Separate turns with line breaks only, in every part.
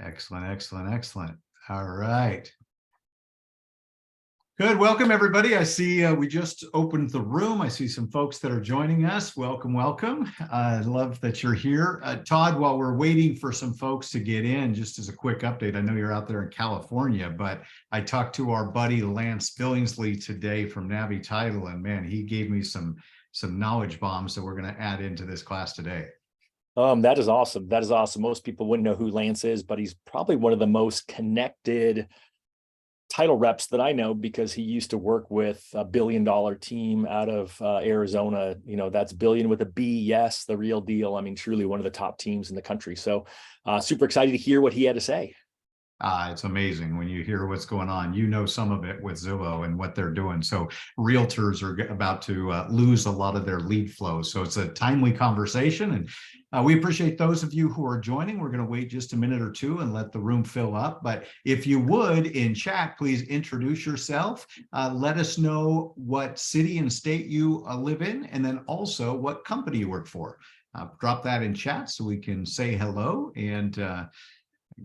Excellent, excellent, excellent. All right. Good. Welcome, everybody. I see we just opened the room. I see some folks that are joining us. Welcome, welcome. I love that you're here. Todd, while we're waiting for some folks to get in, just as a quick update, I know you're out there in California, but I talked to our buddy Lance Billingsley today from Navi Title, and man, he gave me some knowledge bombs that we're going to add into this class today.
That is awesome. That is awesome. Most people wouldn't know who Lance is, but he's probably one of the most connected title reps that I know because he used to work with a $1 billion team out of Arizona. You know, that's billion with a B. Yes, the real deal. I mean, truly one of the top teams in the country. So super excited to hear what he had to say.
It's amazing when you hear what's going on. You know some of it with Zillow and what they're doing. So realtors are about to lose a lot of their lead flow. So it's a timely conversation. And we appreciate those of you who are joining. We're going to wait just a minute or two and let the room fill up. But if you would, in chat, please introduce yourself. Let us know what city and state you live in, and then also what company you work for. Drop that in chat so we can say hello and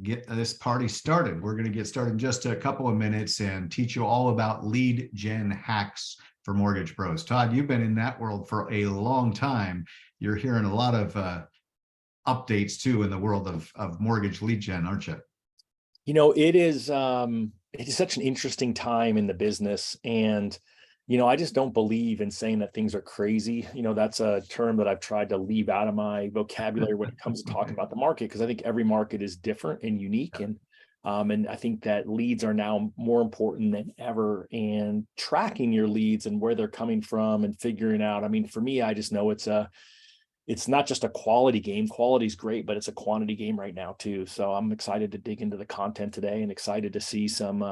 get this party started. We're going to get started in just a couple of minutes and teach you all about lead gen hacks for mortgage pros. Todd, you've been in that world for a long time. You're hearing a lot of updates too in the world of mortgage lead gen, aren't you?
You know, it is such an interesting time in the business. And you know, I just don't believe in saying that things are crazy. You know, that's a term that I've tried to leave out of my vocabulary when it comes to talking about the market, because I think every market is different and unique. And I think that leads are now more important than ever, and tracking your leads and where they're coming from and figuring out. I mean, for me, I just know it's not just a quality game. Quality is great, but it's a quantity game right now too. So I'm excited to dig into the content today and excited to see some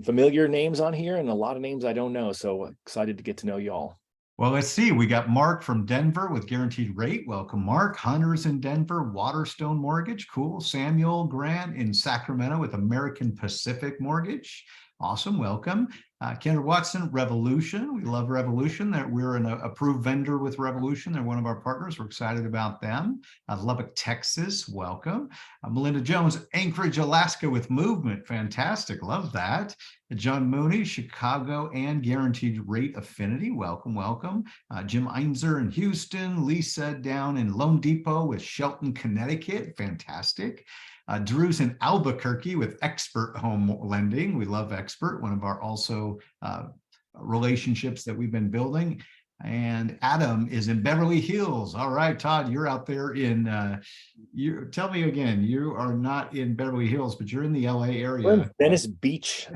familiar names on here and a lot of names I don't know. So excited to get to know y'all.
Well, let's see. We got Mark from Denver with Guaranteed Rate. Welcome, Mark. Hunter's in Denver, Waterstone Mortgage. Cool. Samuel Grant in Sacramento with American Pacific Mortgage. Awesome. Welcome. Kendra Watson, Revolution. We love Revolution. We're an approved vendor with Revolution. They're one of our partners. We're excited about them. Lubbock, Texas. Welcome. Melinda Jones, Anchorage, Alaska with Movement. Fantastic. Love that. John Mooney, Chicago and Guaranteed Rate Affinity. Welcome, welcome. Jim Einzer in Houston. Lisa down in Lone Depot with Shelton, Connecticut. Fantastic. Drew's in Albuquerque with Expert Home Lending. We love Expert, one of our also relationships that we've been building. And Adam is in Beverly Hills. All right, Todd, you're out there in, tell me again, you are not in Beverly Hills, but you're in the LA area.
We're in Venice Beach,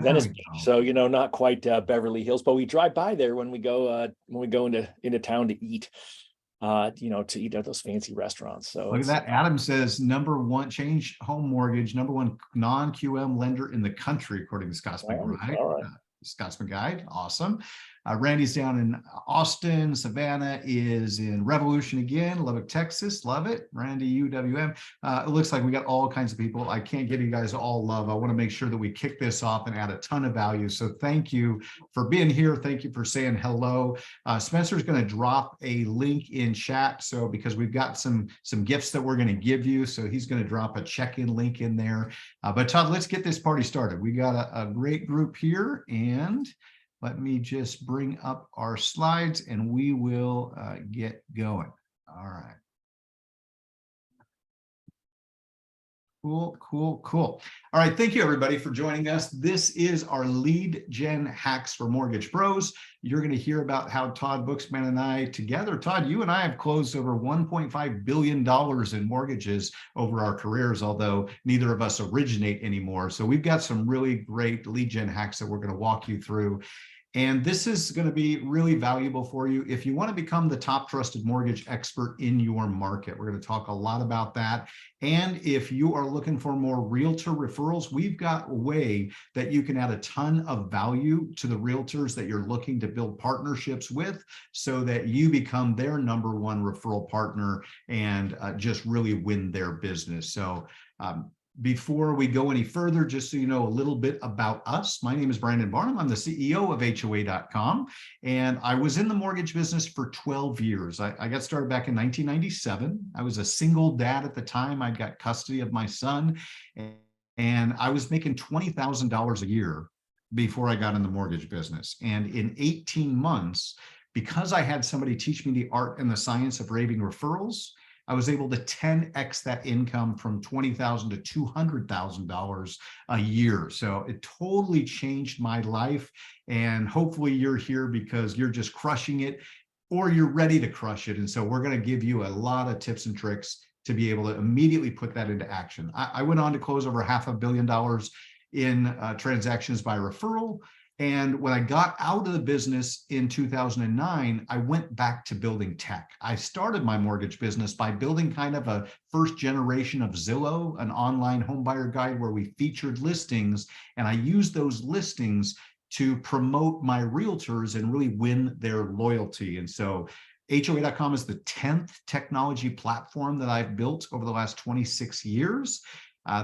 So, you know, not quite Beverly Hills, but we drive by there when we go into town to eat. You know, to eat at those fancy restaurants. So
look at that. Adam says #1 change home mortgage, #1 non-QM lender in the country, according to Scott's McGuide.
All right.
Scott's McGuide. Awesome. Randy's down in Austin. Savannah is in Revolution again. Lubbock, Texas. Love it. Randy, UWM. It looks like we got all kinds of people. I can't give you guys all love. I want to make sure that we kick this off and add a ton of value. So thank you for being here. Thank you for saying hello. Spencer's going to drop a link in chat. So because we've got some gifts that we're going to give you. So he's going to drop a check-in link in there. But Todd, let's get this party started. We got a great group here, and let me just bring up our slides and we will get going. All right. Cool, cool, cool. All right, thank you everybody for joining us. This is our lead gen hacks for mortgage pros. You're going to hear about how Todd Buxman and I together, Todd, you and I have closed over $1.5 billion in mortgages over our careers, although neither of us originate anymore. So we've got some really great lead gen hacks that we're going to walk you through. And this is going to be really valuable for you if you want to become the top trusted mortgage expert in your market. We're going to talk a lot about that. And if you are looking for more realtor referrals, we've got a way that you can add a ton of value to the realtors that you're looking to build partnerships with so that you become their #1 referral partner and just really win their business. So before we go any further, just so you know a little bit about us, my name is Brandon Barnum. I'm the CEO of HOA.com, and I was in the mortgage business for 12 years. I got started back in 1997. I was a single dad at the time. I got custody of my son, And I was making $20,000 a year before I got in the mortgage business. And in 18 months, because I had somebody teach me the art and the science of raving referrals, I was able to 10x that income from $20,000 to $200,000 a year. So it totally changed my life. And hopefully you're here because you're just crushing it or you're ready to crush it. And so we're going to give you a lot of tips and tricks to be able to immediately put that into action. I went on to close over $500 million in transactions by referral. And when I got out of the business in 2009, I went back to building tech. I started my mortgage business by building kind of a first generation of Zillow, an online home buyer guide where we featured listings. And I used those listings to promote my realtors and really win their loyalty. And so HOA.com is the 10th technology platform that I've built over the last 26 years.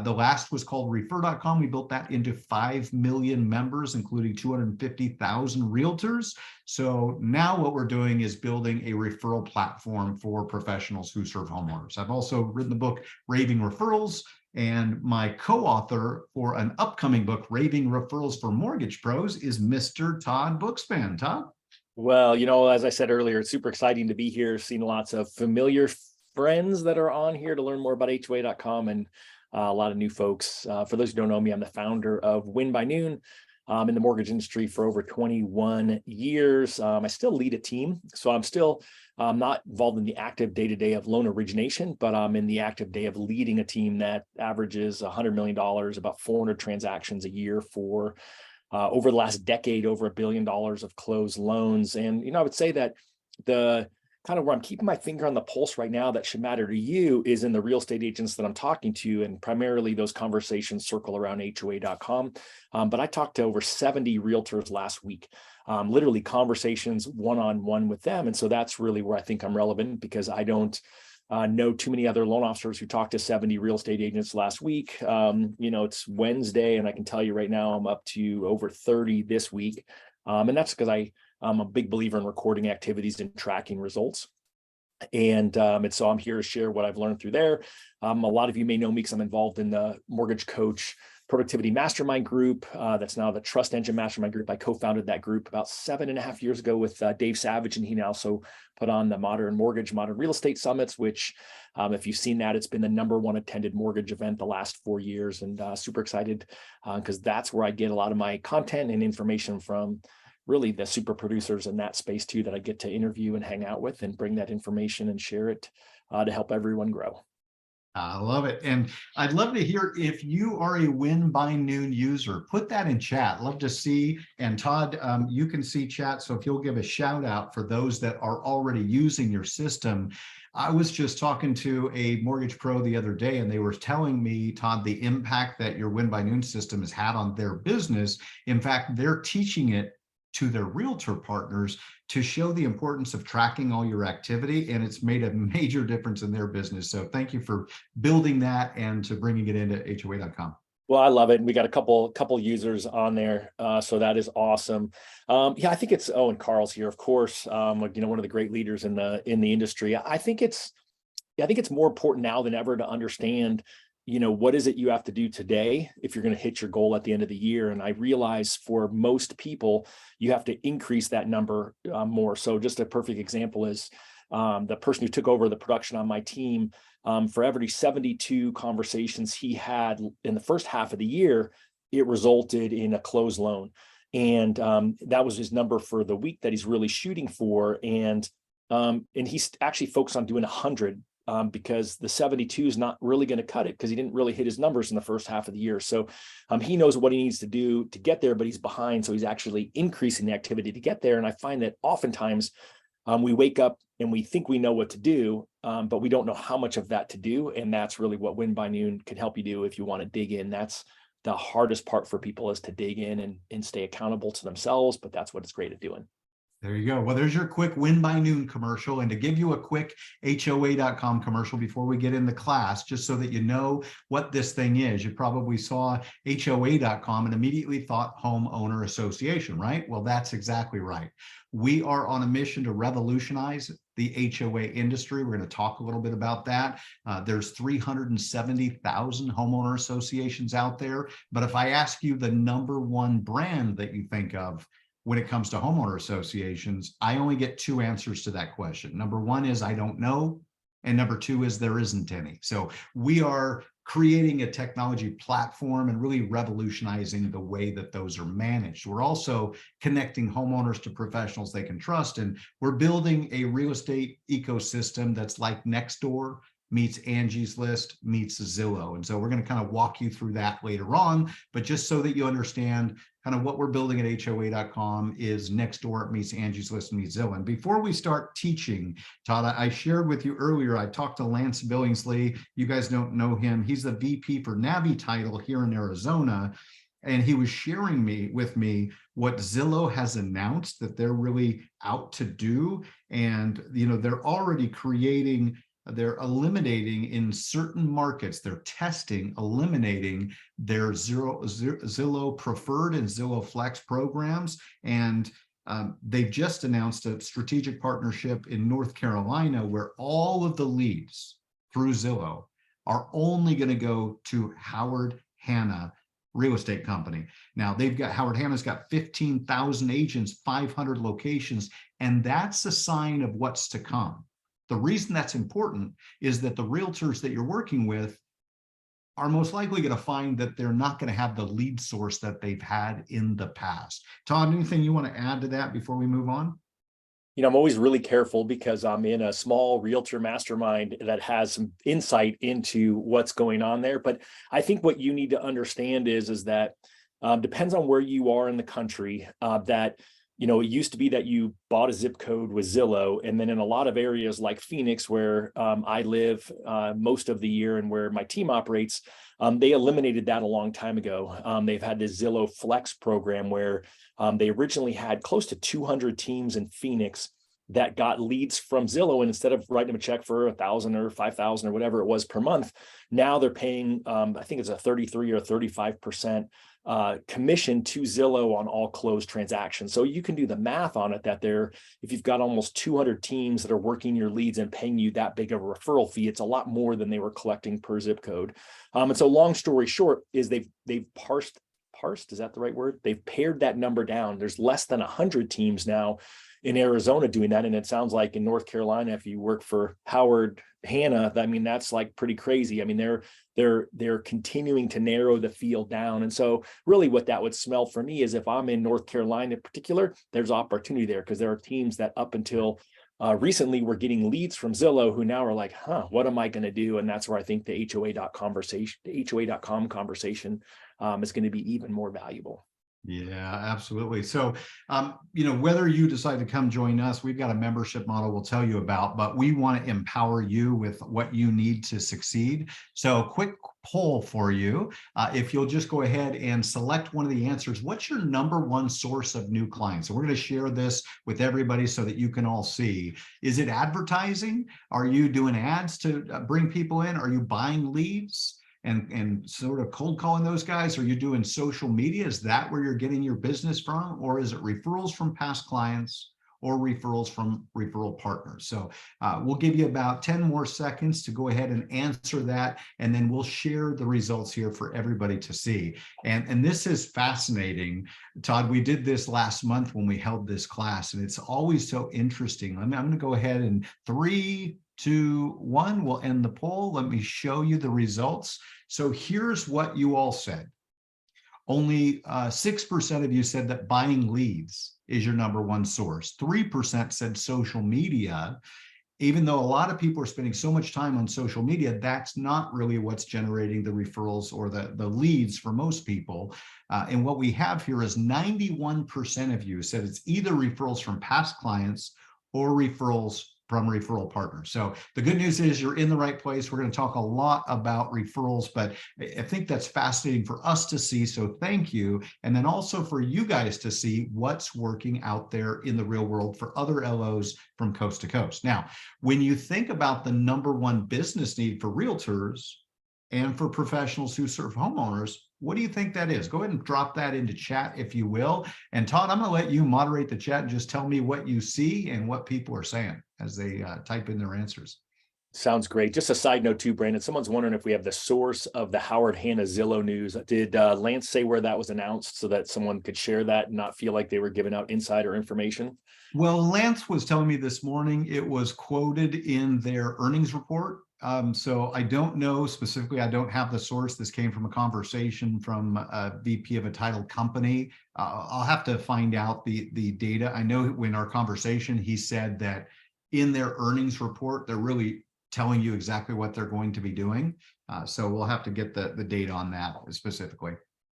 The last was called Refer.com. We built that into 5 million members, including 250,000 realtors. So now what we're doing is building a referral platform for professionals who serve homeowners. I've also written the book, Raving Referrals, and my co-author for an upcoming book, Raving Referrals for Mortgage Pros, is Mr. Todd Bookspan. Todd?
Well, as I said earlier, it's super exciting to be here, seeing lots of familiar friends that are on here to learn more about HOA.com and a lot of new folks. For those who don't know me, I'm the founder of Win by Noon. In the mortgage industry for over 21 years. I still lead a team, so I'm still not involved in the active day-to-day of loan origination, but I'm in the active day of leading a team that averages $100 million, about 400 transactions a year for over the last decade, over $1 billion of closed loans. And, I would say that the kind of where I'm keeping my finger on the pulse right now that should matter to you is in the real estate agents that I'm talking to, and primarily those conversations circle around HOA.com. But I talked to over 70 realtors last week, literally conversations one-on-one with them. And so that's really where I think I'm relevant, because I don't know too many other loan officers who talked to 70 real estate agents last week. It's Wednesday, and I can tell you right now, I'm up to over 30 this week. And that's because I'm a big believer in recording activities and tracking results. And so I'm here to share what I've learned through there. A lot of you may know me because I'm involved in the Mortgage Coach Productivity Mastermind group. That's now the Trust Engine Mastermind group. I co-founded that group about 7.5 years ago with Dave Savage, and he now also put on the Modern Mortgage, Modern Real Estate Summits, which if you've seen that, it's been the #1 attended mortgage event the last 4 years, and super excited because that's where I get a lot of my content and information from. Really the super producers in that space too, that I get to interview and hang out with and bring that information and share it to help everyone grow.
I love it. And I'd love to hear if you are a Win by Noon user, put that in chat. Love to see. And Todd, you can see chat. So if you'll give a shout out for those that are already using your system. I was just talking to a mortgage pro the other day, and they were telling me, Todd, the impact that your Win by Noon system has had on their business. In fact, they're teaching it to their realtor partners to show the importance of tracking all your activity, and it's made a major difference in their business. So thank you for building that and to bringing it into HOA.com.
Well, I love it. And we got a couple users on there. So that is awesome. I think it's, and Carl's here, of course, one of the great leaders in the industry. I think it's more important now than ever to understand, what is it you have to do today if you're going to hit your goal at the end of the year? And I realize for most people, you have to increase that number more. So just a perfect example is the person who took over the production on my team, for every 72 conversations he had in the first half of the year, it resulted in a closed loan. And that was his number for the week that he's really shooting for. And he's actually focused on doing 100. Because the 72 is not really going to cut it because he didn't really hit his numbers in the first half of the year. So he knows what he needs to do to get there, but he's behind. So he's actually increasing the activity to get there. And I find that oftentimes we wake up and we think we know what to do, but we don't know how much of that to do. And that's really what Win by Noon can help you do if you want to dig in. That's the hardest part for people, is to dig in and stay accountable to themselves. But that's what it's great at doing.
There you go. Well, there's your quick Win by Noon commercial. And to give you a quick HOA.com commercial before we get into class, just so that you know what this thing is, you probably saw HOA.com and immediately thought homeowner association, right? Well, that's exactly right. We are on a mission to revolutionize the HOA industry. We're going to talk a little bit about that. There's 370,000 homeowner associations out there. But if I ask you the number one brand that you think of when it comes to homeowner associations, I only get two answers to that question. Number one is I don't know. And number two is there isn't any. So we are creating a technology platform and really revolutionizing the way that those are managed. We're also connecting homeowners to professionals they can trust. And we're building a real estate ecosystem that's like Nextdoor meets Angie's List meets Zillow. And so we're going to kind of walk you through that later on, but just so that you understand kind of what we're building at HOA.com is Nextdoor meets Angie's List meets Zillow. And before we start teaching, Todd, I shared with you earlier, I talked to Lance Billingsley. You guys don't know him. He's the VP for Navi Title here in Arizona. And he was sharing with me what Zillow has announced that they're really out to do. And, you know, they're already they're eliminating in certain markets, they're testing, eliminating their Zillow Preferred and Zillow Flex programs. And they've just announced a strategic partnership in North Carolina where all of the leads through Zillow are only going to go to Howard Hanna Real Estate Company. Now Howard Hanna's got 15,000 agents, 500 locations, and that's a sign of what's to come. The reason that's important is that the realtors that you're working with are most likely going to find that they're not going to have the lead source that they've had in the past. Todd, anything you want to add to that before we move on?
You know, I'm always really careful because I'm in a small realtor mastermind that has some insight into what's going on there. But I think what you need to understand is that depends on where you are in the country, that you know, it used to be that you bought a zip code with Zillow, and then in a lot of areas like Phoenix, where I live most of the year and where my team operates, they eliminated that a long time ago. They've had this Zillow Flex program where they originally had close to 200 teams in Phoenix that got leads from Zillow, and instead of writing them a check for $1,000 or $5,000 or whatever it was per month, now they're paying, I think it's a 33 or 35% commission to Zillow on all closed transactions. So you can do the math on it that if you've got almost 200 teams that are working your leads and paying you that big of a referral fee, it's a lot more than they were collecting per zip code. And so long story short is they've parsed, is that the right word? They've pared that number down. There's less than 100 teams now in Arizona doing that. And it sounds like in North Carolina, if you work for Howard Hanna, I mean, that's like pretty crazy. I mean, they're continuing to narrow the field down. And so really what that would smell for me is if I'm in North Carolina in particular, there's opportunity there because there are teams that up until recently were getting leads from Zillow who now are like, what am I going to do? And that's where I think the HOA.com conversation is going to be even more valuable.
Yeah, absolutely. So, you know, whether you decide to come join us, we've got a membership model we'll tell you about, but we want to empower you with what you need to succeed. So quick poll for you. If you'll just go ahead and select one of the answers, what's your number one source of new clients? So we're going to share this with everybody so that you can all see. Is it advertising? Are you doing ads to bring people in? Are you buying leads and sort of cold calling those guys? Are you doing social media? Is that where you're getting your business from? Or is it referrals from past clients or referrals from referral partners? So we'll give you about 10 more seconds to go ahead and answer that, and then we'll share the results here for everybody to see. And this is fascinating. Todd, we did this last month when we held this class, and it's always so interesting. I'm going to go ahead and 3, 2, 1, we'll end the poll. Let me show you the results. So here's what you all said. Only 6% of you said that buying leads is your number one source. 3% said social media. Even though a lot of people are spending so much time on social media, that's not really what's generating the referrals or the leads for most people. And what we have here is 91% of you said it's either referrals from past clients or referrals from referral partners. So the good news is you're in the right place. We're going to talk a lot about referrals, but I think that's fascinating for us to see. So thank you. And then also for you guys to see what's working out there in the real world for other LOs from coast to coast. Now, when you think about the number one business need for realtors and for professionals who serve homeowners, What do you think that is? Go ahead and drop that into chat if you will. And Todd, I'm going to let you moderate the chat and just tell me what you see and what people are saying as they type in their answers.
Sounds great. Just a side note too, Brandon, someone's wondering if we have the source of the Howard Hanna Zillow news. Did Lance say where that was announced so that someone could share that and not feel like they were giving out insider information?
Well, Lance was telling me this morning it was quoted in their earnings report. So I don't know specifically, I don't have the source. This came from a conversation from a VP of a title company. I'll have to find out the data. I know when our conversation, he said that in their earnings report, they're really telling you exactly what they're going to be doing. So we'll have to get the data on that specifically.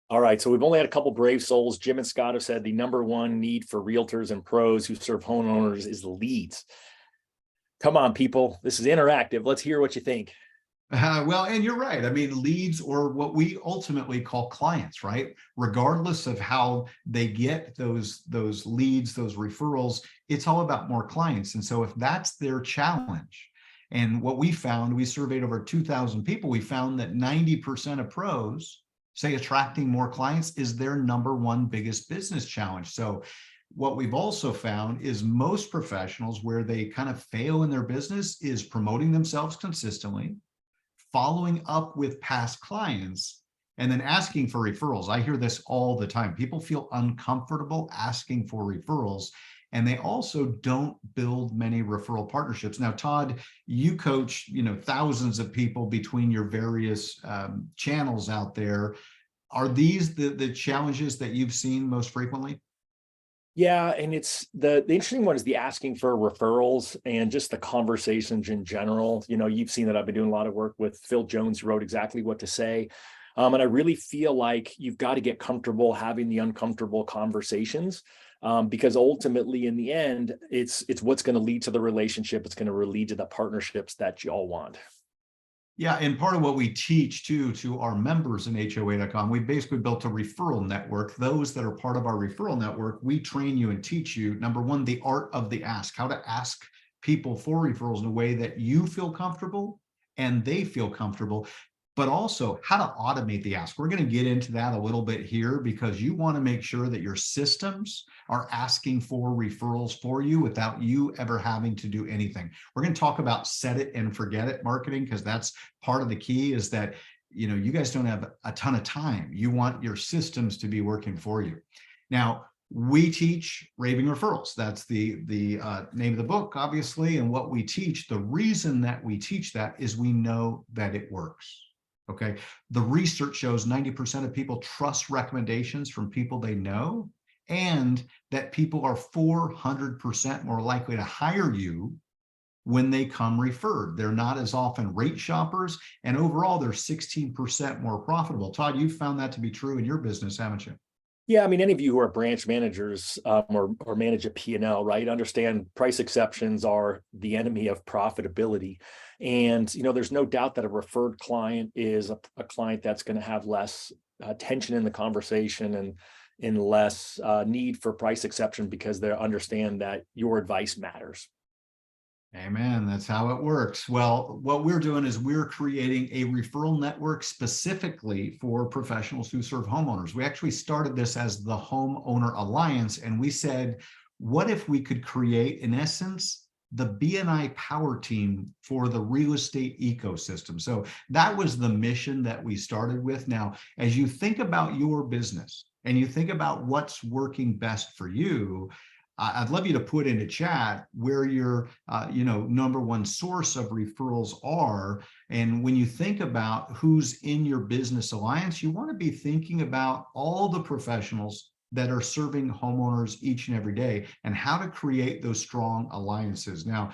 All right, so we've only had a couple brave souls. Jim and Scott have said the number one need for realtors and pros who serve homeowners is leads. Come on, people. This is interactive. Let's hear what you think.
Well, and you're right. I mean, leads, or what we ultimately call clients, right? Regardless of how they get those leads, those referrals, it's all about more clients. And so if that's their challenge, and what we found, we surveyed over 2,000 people, we found that 90% of pros say attracting more clients is their number one biggest business challenge. So what we've also found is most professionals, where they kind of fail in their business, is promoting themselves consistently, following up with past clients, and then asking for referrals. I hear this all the time. People feel uncomfortable asking for referrals, and they also don't build many referral partnerships. Now, Todd, you coach, thousands of people between your various channels out there. Are these the challenges that you've seen most frequently?
Yeah, and it's the interesting one is the asking for referrals and just the conversations in general. You've seen that I've been doing a lot of work with Phil Jones, who wrote Exactly What to Say. And I really feel like you've got to get comfortable having the uncomfortable conversations, because ultimately in the end, it's what's going to lead to the relationship. It's going to lead to the partnerships that you all want.
Yeah, and part of what we teach too to our members in HOA.com, we basically built a referral network. Those that are part of our referral network, we train you and teach you, number one, the art of the ask, how to ask people for referrals in a way that you feel comfortable and they feel comfortable, but also how to automate the ask. We're going to get into that a little bit here, because you want to make sure that your systems are asking for referrals for you without you ever having to do anything. We're going to talk about set it and forget it marketing, because that's part of the key, is that you guys don't have a ton of time. You want your systems to be working for you. Now, we teach raving referrals. That's the name of the book, obviously. And what we teach, the reason that we teach that is we know that it works. Okay. The research shows 90% of people trust recommendations from people they know, and that people are 400% more likely to hire you when they come referred. They're not as often rate shoppers, and overall they're 16% more profitable. Todd, you've found that to be true in your business, haven't you?
Yeah, I mean, any of you who are branch managers or manage a P&L, right, understand price exceptions are the enemy of profitability. And, there's no doubt that a referred client is a client that's going to have less tension in the conversation and less need for price exception, because they understand that your advice matters.
Amen. That's how it works. Well, what we're doing is we're creating a referral network specifically for professionals who serve homeowners. We actually started this as the Homeowner Alliance, and we said, what if we could create, in essence, the BNI power team for the real estate ecosystem? So that was the mission that we started with. Now, as you think about your business and you think about what's working best for you, I'd love you to put into chat where your number one source of referrals are. And when you think about who's in your business alliance, you want to be thinking about all the professionals that are serving homeowners each and every day, and how to create those strong alliances. Now,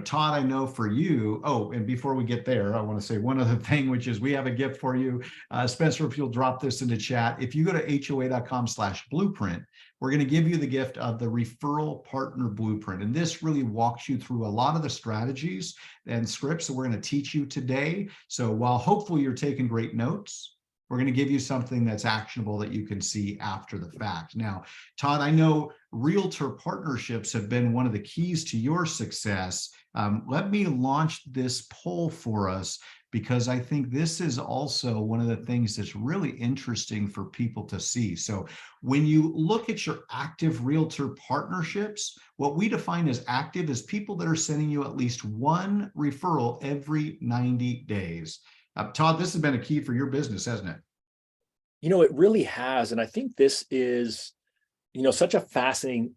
Todd, I know for you, and before we get there, I want to say one other thing, which is we have a gift for you. Spencer, if you'll drop this into chat, if you go to HOA.com/blueprint, we're going to give you the gift of the Referral Partner Blueprint. And this really walks you through a lot of the strategies and scripts that we're going to teach you today. So while hopefully you're taking great notes, we're going to give you something that's actionable that you can see after the fact. Now, Todd, I know realtor partnerships have been one of the keys to your success. Let me launch this poll for us. because I think this is also one of the things that's really interesting for people to see. So when you look at your active realtor partnerships, what we define as active is people that are sending you at least one referral every 90 days. Todd, this has been a key for your business, hasn't it?
It really has. And I think this is, such a fascinating,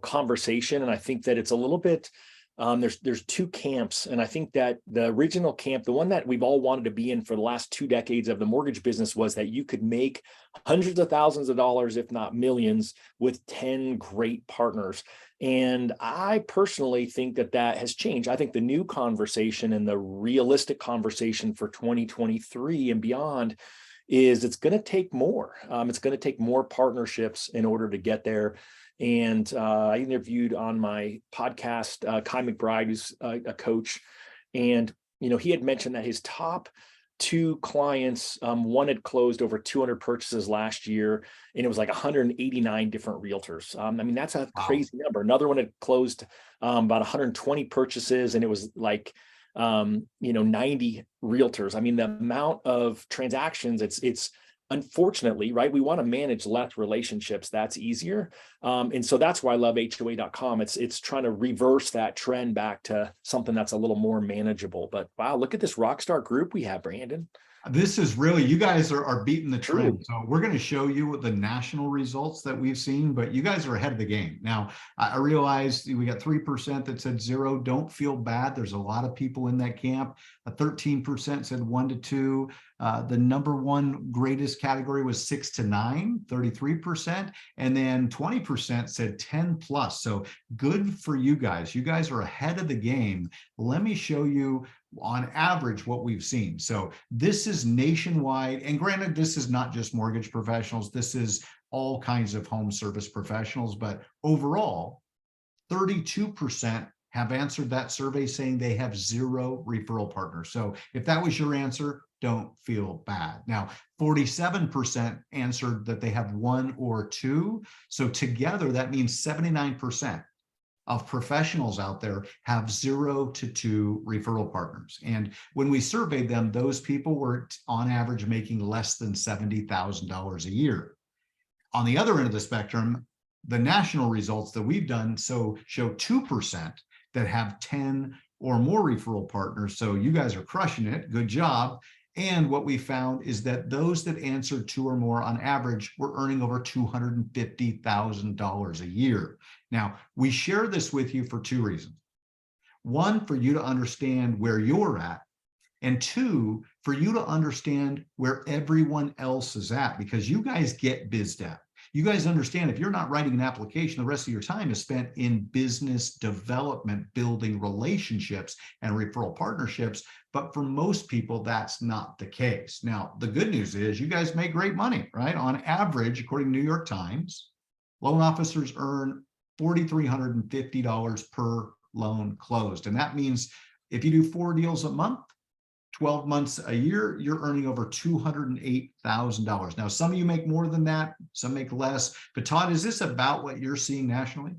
conversation. And I think that it's a little bit, there's two camps. And I think that the original camp, the one that we've all wanted to be in for the last 2 decades of the mortgage business, was that you could make hundreds of thousands of dollars, if not millions, with 10 great partners. And I personally think that that has changed. I think the new conversation and the realistic conversation for 2023 and beyond is it's going to take more. It's going to take more partnerships in order to get there. And I interviewed on my podcast Kai McBride, who's a coach, and he had mentioned that his top 2 clients, one had closed over 200 purchases last year, and it was like 189 different realtors. I mean, that's a crazy number. Another one had closed about 120 purchases, and it was like 90 realtors. I mean, the amount of transactions, it's unfortunately, right, we want to manage less relationships. That's easier. And so that's why I love HOA.com. It's trying to reverse that trend back to something that's a little more manageable. But wow, look at this rock star group we have, Brandon.
This is really, you guys are beating the trend.
Ooh.
So we're going to show you the national results that we've seen, but you guys are ahead of the game. Now, I realized we got 3% that said 0. Don't feel bad. There's a lot of people in that camp. 13% said 1 to 2. The number one greatest category was 6 to 9, 33%. And then 20% said 10 plus. So good for you guys. You guys are ahead of the game. Let me show you on average what we've seen. So this is nationwide. And granted, this is not just mortgage professionals. This is all kinds of home service professionals. But overall, 32% have answered that survey saying they have 0 referral partners. So if that was your answer, don't feel bad. Now, 47% answered that they have 1 or 2. So together, that means 79% of professionals out there have 0 to 2 referral partners. And when we surveyed them, those people were on average making less than $70,000 a year. On the other end of the spectrum, the national results that we've done show 2% that have 10 or more referral partners. So you guys are crushing it. Good job. And what we found is that those that answered 2 or more on average were earning over $250,000 a year. Now, we share this with you for 2 reasons. 1, for you to understand where you're at. And 2, for you to understand where everyone else is at, because you guys get biz dev. You guys understand if you're not writing an application, the rest of your time is spent in business development, building relationships and referral partnerships. But for most people, that's not the case. Now, the good news is you guys make great money, right? On average, according to New York Times, loan officers earn $4,350 per loan closed. And that means if you do 4 deals a month, 12 months a year, you're earning over $208,000. Now, some of you make more than that, some make less. But Todd, is this about what you're seeing nationally?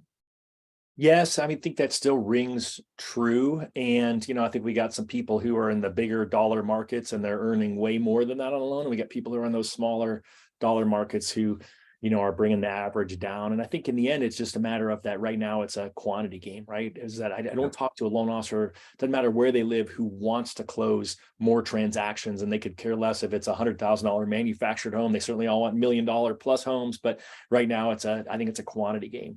Yes, I think that still rings true. And, I think we got some people who are in the bigger dollar markets and they're earning way more than that on a loan. And we got people who are in those smaller dollar markets who, are bringing the average down. And I think in the end, it's just a matter of that right now it's a quantity game, right? Is that I don't talk to a loan officer, doesn't matter where they live, who wants to close more transactions, and they could care less if it's a $100,000 manufactured home. They certainly all want $1 million plus homes, but right now I think it's a quantity game.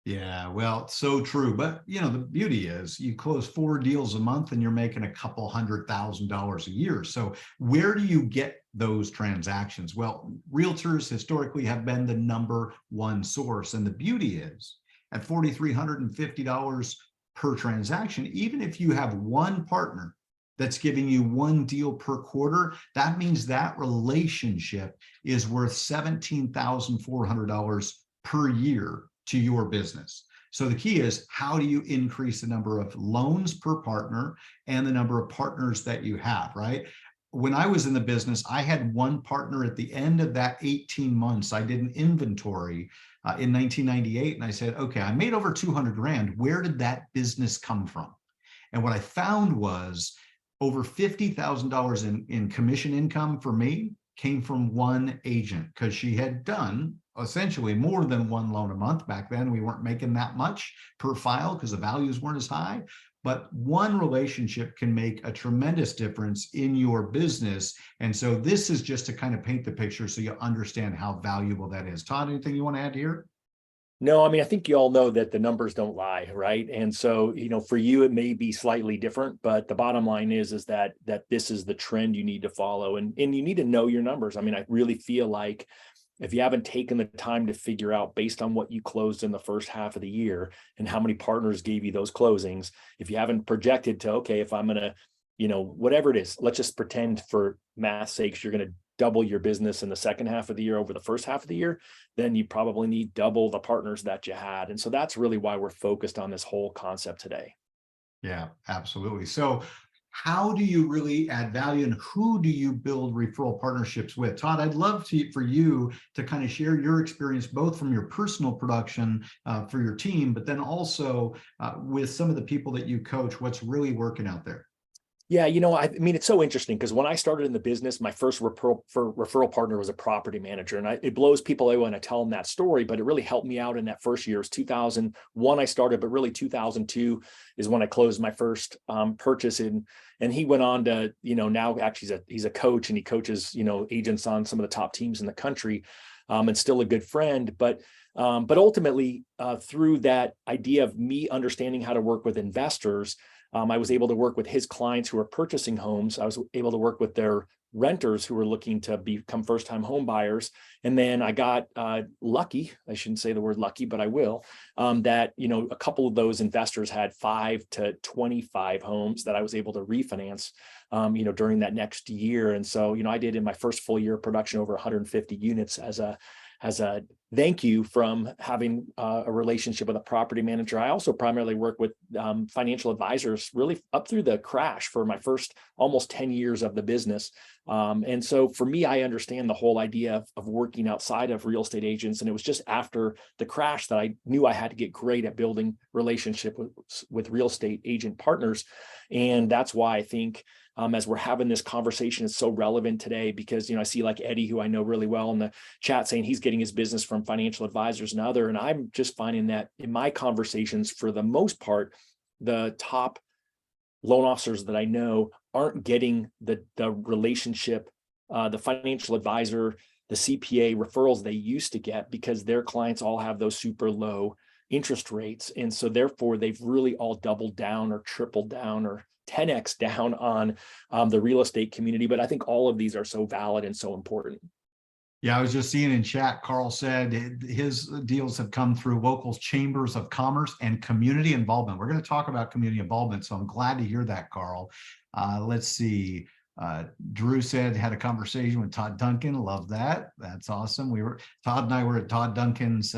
Yeah, well, so true. But the beauty is you close 4 deals a month and you're making a couple $100,000 a year. So where do you get those transactions? Well, realtors historically have been the number one source. And the beauty is at $4,350 per transaction, even if you have one partner that's giving you 1 deal per quarter, that means that relationship is worth $17,400 per year to your business. So the key is, how do you increase the number of loans per partner and the number of partners that you have, right? When I was in the business, I had one partner. At the end of that 18 months, I did an inventory in 1998. And I said, okay, I made over 200 grand. Where did that business come from? And what I found was over $50,000 in commission income for me came from one agent, because she had done essentially more than one loan a month. Back then, we weren't making that much per file because the values weren't as high. But one relationship can make a tremendous difference in your business. And so this is just to kind of paint the picture so you understand how valuable that is. Todd, anything you want to add here?
No, I mean, I think you all know that the numbers don't lie, right? And so, for you, it may be slightly different, but the bottom line is that this is the trend you need to follow, and you need to know your numbers. I mean, I really feel like if you haven't taken the time to figure out based on what you closed in the first half of the year and how many partners gave you those closings, if you haven't projected to, okay, if I'm going to, whatever it is, let's just pretend for math's sakes, you're going to double your business in the second half of the year over the first half of the year, then you probably need double the partners that you had. And so that's really why we're focused on this whole concept today.
Yeah, absolutely. So how do you really add value, and who do you build referral partnerships with? Todd, I'd love for you to kind of share your experience, both from your personal production for your team, but then also with some of the people that you coach, what's really working out there.
Yeah, I mean, it's so interesting because when I started in the business, my first referral partner was a property manager, and it blows people away when I tell them that story, but it really helped me out in that first year. It was 2001 I started, but really 2002 is when I closed my first purchase and he went on to, now actually he's a coach, and he coaches, agents on some of the top teams in the country, and still a good friend. But ultimately, through that idea of me understanding how to work with investors, I was able to work with his clients who are purchasing homes. I was able to work with their renters who were looking to become first-time home buyers. And then I got lucky, I shouldn't say the word lucky, but I will, that, a couple of those investors had 5 to 25 homes that I was able to refinance, during that next year. And so, I did in my first full year of production over 150 units as a thank you from having a relationship with a property manager. I also primarily work with financial advisors really up through the crash for my first almost 10 years of the business. And so for me, I understand the whole idea of working outside of real estate agents. And it was just after the crash that I knew I had to get great at building relationship with real estate agent partners. And that's why I think as we're having this conversation, it's so relevant today because, I see like Eddie, who I know really well in the chat, saying he's getting his business from financial advisors and other. And I'm just finding that in my conversations, for the most part, the top loan officers that I know aren't getting the relationship, the financial advisor, the CPA referrals they used to get, because their clients all have those super low interest rates. And so therefore they've really all doubled down or tripled down or 10x down on the real estate community. But I think all of these are so valid and so important.
Yeah, I was just seeing in chat, Carl said his deals have come through local chambers of commerce and community involvement. We're going to talk about community involvement, so I'm glad to hear that, Carl. Let's see. Drew said had a conversation with Todd Duncan. Love that. That's awesome. Todd and I were at Todd Duncan's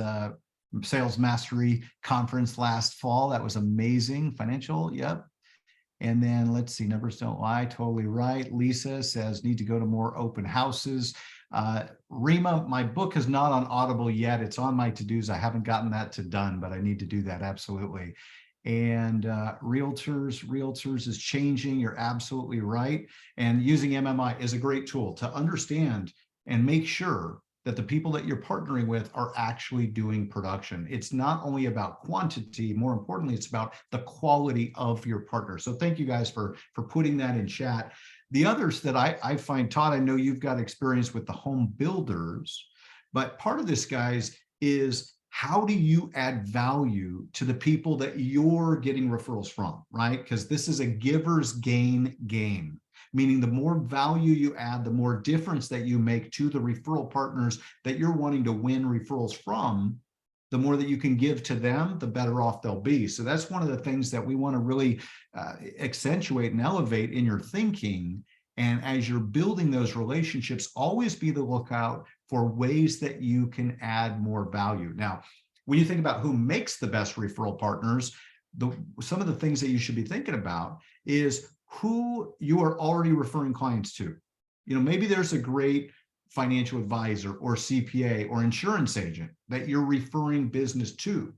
Sales Mastery Conference last fall. That was amazing. Financial, yep. And then let's see, numbers don't lie, totally right. Lisa says, need to go to more open houses. Rima, my book is not on Audible yet. It's on my to-dos. I haven't gotten that done, but I need to do that, absolutely. And realtors is changing. You're absolutely right. And using MMI is a great tool to understand and make sure that the people that you're partnering with are actually doing production. It's not only about quantity, more importantly, it's about the quality of your partner. So thank you guys for putting that in chat. The others that I find, Todd, I know you've got experience with the home builders, but part of this, guys, is how do you add value to the people that you're getting referrals from, right? Because this is a giver's gain game. Meaning the more value you add, the more difference that you make to the referral partners that you're wanting to win referrals from, the more that you can give to them, the better off they'll be. So that's one of the things that we want to really accentuate and elevate in your thinking. And as you're building those relationships, always be the lookout for ways that you can add more value. Now, when you think about who makes the best referral partners, some of the things that you should be thinking about is who you are already referring clients to. Maybe there's a great financial advisor or CPA or insurance agent that you're referring business to.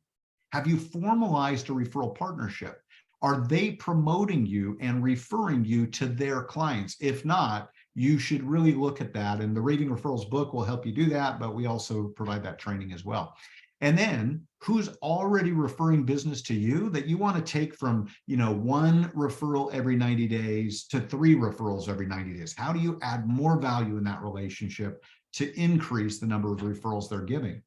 Have you formalized a referral partnership? Are they promoting you and referring you to their clients? If not, you should really look at that. And the Raving Referrals book will help you do that, but we also provide that training as well. And then who's already referring business to you that you want to take from, one referral every 90 days to 3 referrals every 90 days? How do you add more value in that relationship to increase the number of referrals they're giving?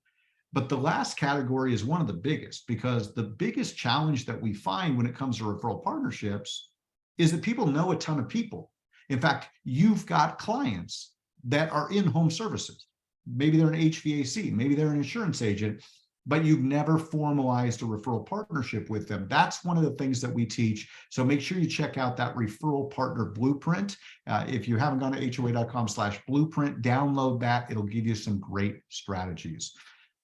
But the last category is one of the biggest, because the biggest challenge that we find when it comes to referral partnerships is that people know a ton of people. In fact, you've got clients that are in home services. Maybe they're an HVAC, maybe they're an insurance agent, but you've never formalized a referral partnership with them. That's one of the things that we teach. So make sure you check out that referral partner blueprint. If you haven't gone to hoa.com/blueprint, download that. It'll give you some great strategies.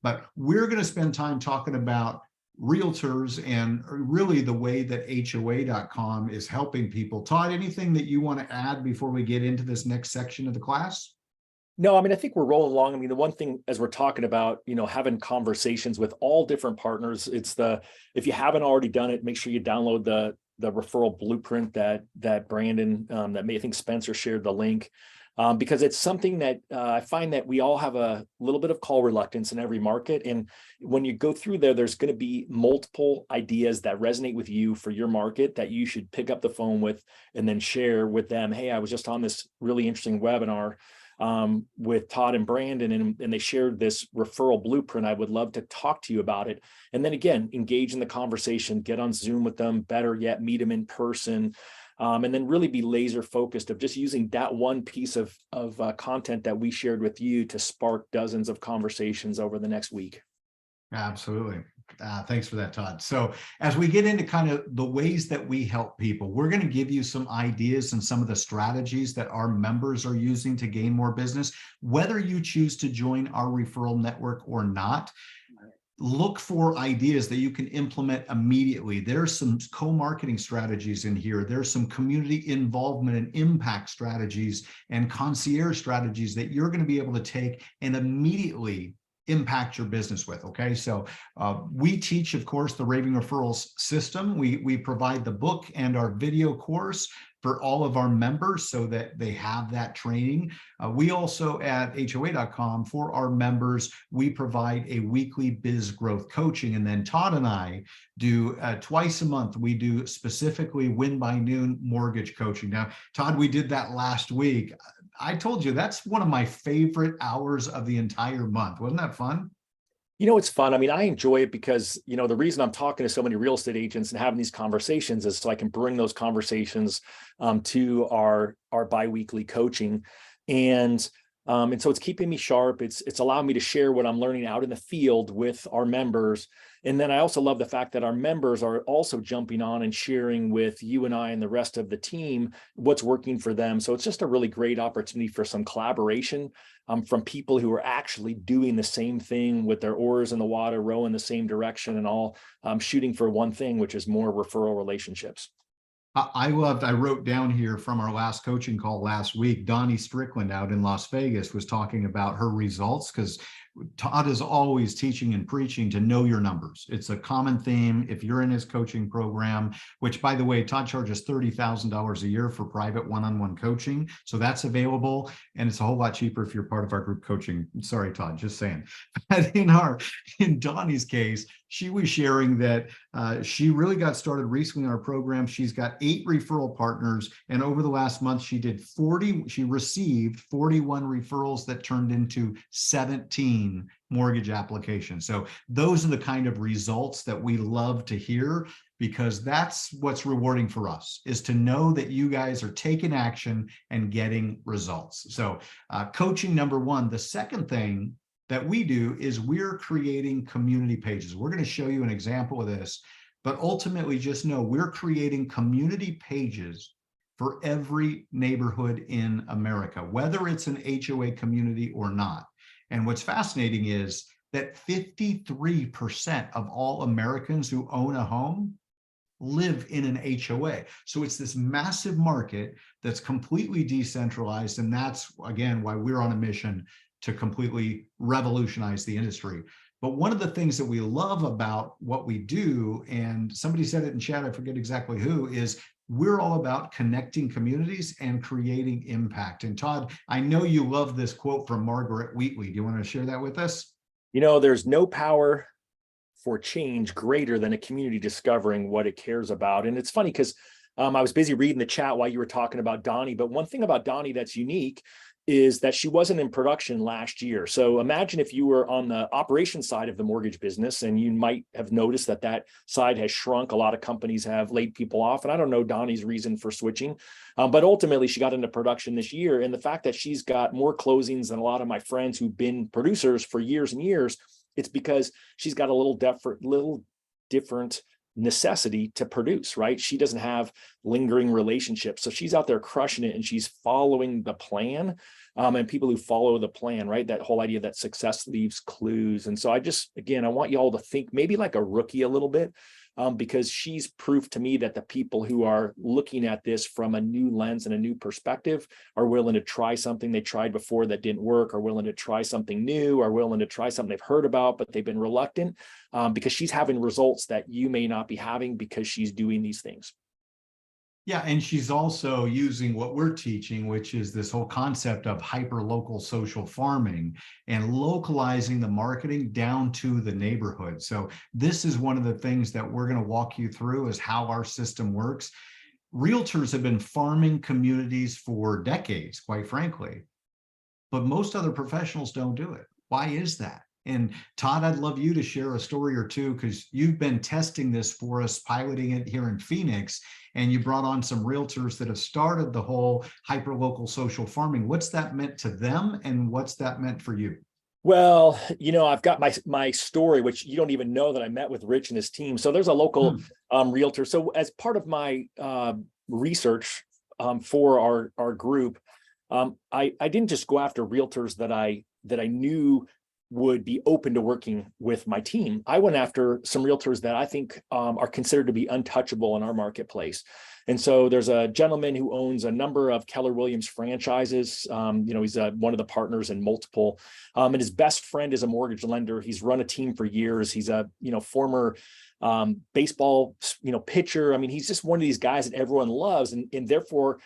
But we're going to spend time talking about realtors and really the way that hoa.com is helping people. Todd, anything that you want to add before we get into this next section of the class?
No, I mean, I think we're rolling along. I mean, the one thing as we're talking about, having conversations with all different partners, if you haven't already done it, make sure you download the referral blueprint that Brandon, I think Spencer shared the link, because it's something that I find that we all have a little bit of call reluctance in every market. And when you go through there's going to be multiple ideas that resonate with you for your market that you should pick up the phone with and then share with them. Hey, I was just on this really interesting webinar with Todd and Brandon, and they shared this referral blueprint. I would love to talk to you about it. And then again, engage in the conversation, get on Zoom with them, better yet, meet them in person, and then really be laser focused of just using that one piece of content that we shared with you to spark dozens of conversations over the next week.
Absolutely. Thanks for that, Todd. So as we get into kind of the ways that we help people, we're going to give you some ideas and some of the strategies that our members are using to gain more business. Whether you choose to join our referral network or not, look for ideas that you can implement immediately. There's some co-marketing strategies in here. There's some community involvement and impact strategies and concierge strategies that you're going to be able to take and immediately impact your business with. Okay, so we teach, of course, the Raving Referrals system. We provide the book and our video course for all of our members so that they have that training. We also at hoa.com, for our members, we provide a weekly biz growth coaching. And then Todd and I do twice a month, we do specifically Win by Noon mortgage coaching. Now, Todd, we did that last week. I told you that's one of my favorite hours of the entire month. Wasn't that fun?
It's fun. I mean, I enjoy it because, the reason I'm talking to so many real estate agents and having these conversations is so I can bring those conversations to our biweekly coaching. And so it's keeping me sharp. It's allowing me to share what I'm learning out in the field with our members. And then I also love the fact that our members are also jumping on and sharing with you and I and the rest of the team what's working for them. So it's just a really great opportunity for some collaboration from people who are actually doing the same thing with their oars in the water, rowing the same direction, and all shooting for one thing, which is more referral relationships.
I wrote down here from our last coaching call last week, Donnie Strickland out in Las Vegas was talking about her results, because Todd is always teaching and preaching to know your numbers. It's a common theme. If you're in his coaching program, which, by the way, Todd charges $30,000 a year for private one-on-one coaching. So that's available. And it's a whole lot cheaper if you're part of our group coaching. Sorry, Todd, just saying. But in Donnie's case, she was sharing that she really got started recently in our program. She's got 8 referral partners. And over the last month, she received 41 referrals that turned into 17 mortgage applications. So those are the kind of results that we love to hear, because that's what's rewarding for us, is to know that you guys are taking action and getting results. So coaching number 1. The second thing that we do is we're creating community pages. We're going to show you an example of this, but ultimately just know we're creating community pages for every neighborhood in America, whether it's an HOA community or not. And what's fascinating is that 53% of all Americans who own a home live in an HOA. So it's this massive market that's completely decentralized. And that's, again, why we're on a mission to completely revolutionize the industry. But one of the things that we love about what we do, and somebody said it in chat, I forget exactly who, is we're all about connecting communities and creating impact. And Todd, I know you love this quote from Margaret Wheatley. Do you want to share that with us?
There's no power for change greater than a community discovering what it cares about. And it's funny because I was busy reading the chat while you were talking about Donnie, but one thing about Donnie that's unique is that she wasn't in production last year. So imagine if you were on the operations side of the mortgage business, and you might have noticed that that side has shrunk. A lot of companies have laid people off, and I don't know Donnie's reason for switching, but ultimately she got into production this year. And the fact that she's got more closings than a lot of my friends who've been producers for years and years, it's because she's got a little different necessity to produce, right? She doesn't have lingering relationships. So she's out there crushing it, and she's following the plan. And people who follow the plan, right? That whole idea that success leaves clues. And so I want you all to think maybe like a rookie a little bit, because she's proof to me that the people who are looking at this from a new lens and a new perspective are willing to try something they tried before that didn't work, are willing to try something new, are willing to try something they've heard about, but they've been reluctant, because she's having results that you may not be having because she's doing these things.
Yeah, and she's also using what we're teaching, which is this whole concept of hyper-local social farming and localizing the marketing down to the neighborhood. So this is one of the things that we're going to walk you through, is how our system works. Realtors have been farming communities for decades, quite frankly, but most other professionals don't do it. Why is that? And Todd, I'd love you to share a story or two, because you've been testing this for us, piloting it here in Phoenix, and you brought on some realtors that have started the whole hyper-local social farming. What's that meant to them, and what's that meant for you?
Well, I've got my story, which you don't even know that I met with Rich and his team. So there's a local realtor. So as part of my research for our group, I didn't just go after realtors that I knew would be open to working with my team. I went after some realtors that I think are considered to be untouchable in our marketplace. And so there's a gentleman who owns a number of Keller Williams franchises. He's one of the partners in multiple, and his best friend is a mortgage lender. He's run a team for years. He's a former baseball pitcher. I mean, he's just one of these guys that everyone loves, and therefore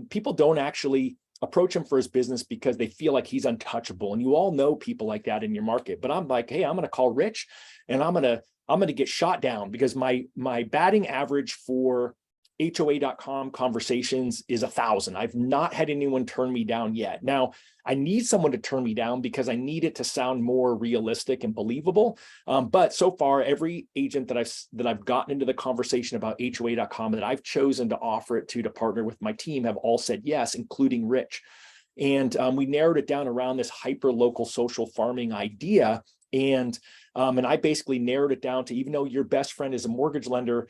people don't actually approach him for his business because they feel like he's untouchable. And you all know people like that in your market. But I'm like, hey, I'm going to call Rich, and I'm going to get shot down, because my batting average for HOA.com conversations is 1,000. I've not had anyone turn me down yet. Now, I need someone to turn me down because I need it to sound more realistic and believable. But so far, every agent that I've gotten into the conversation about HOA.com that I've chosen to offer it to partner with my team have all said yes, including Rich. And we narrowed it down around this hyper local social farming idea. And I basically narrowed it down to, even though your best friend is a mortgage lender,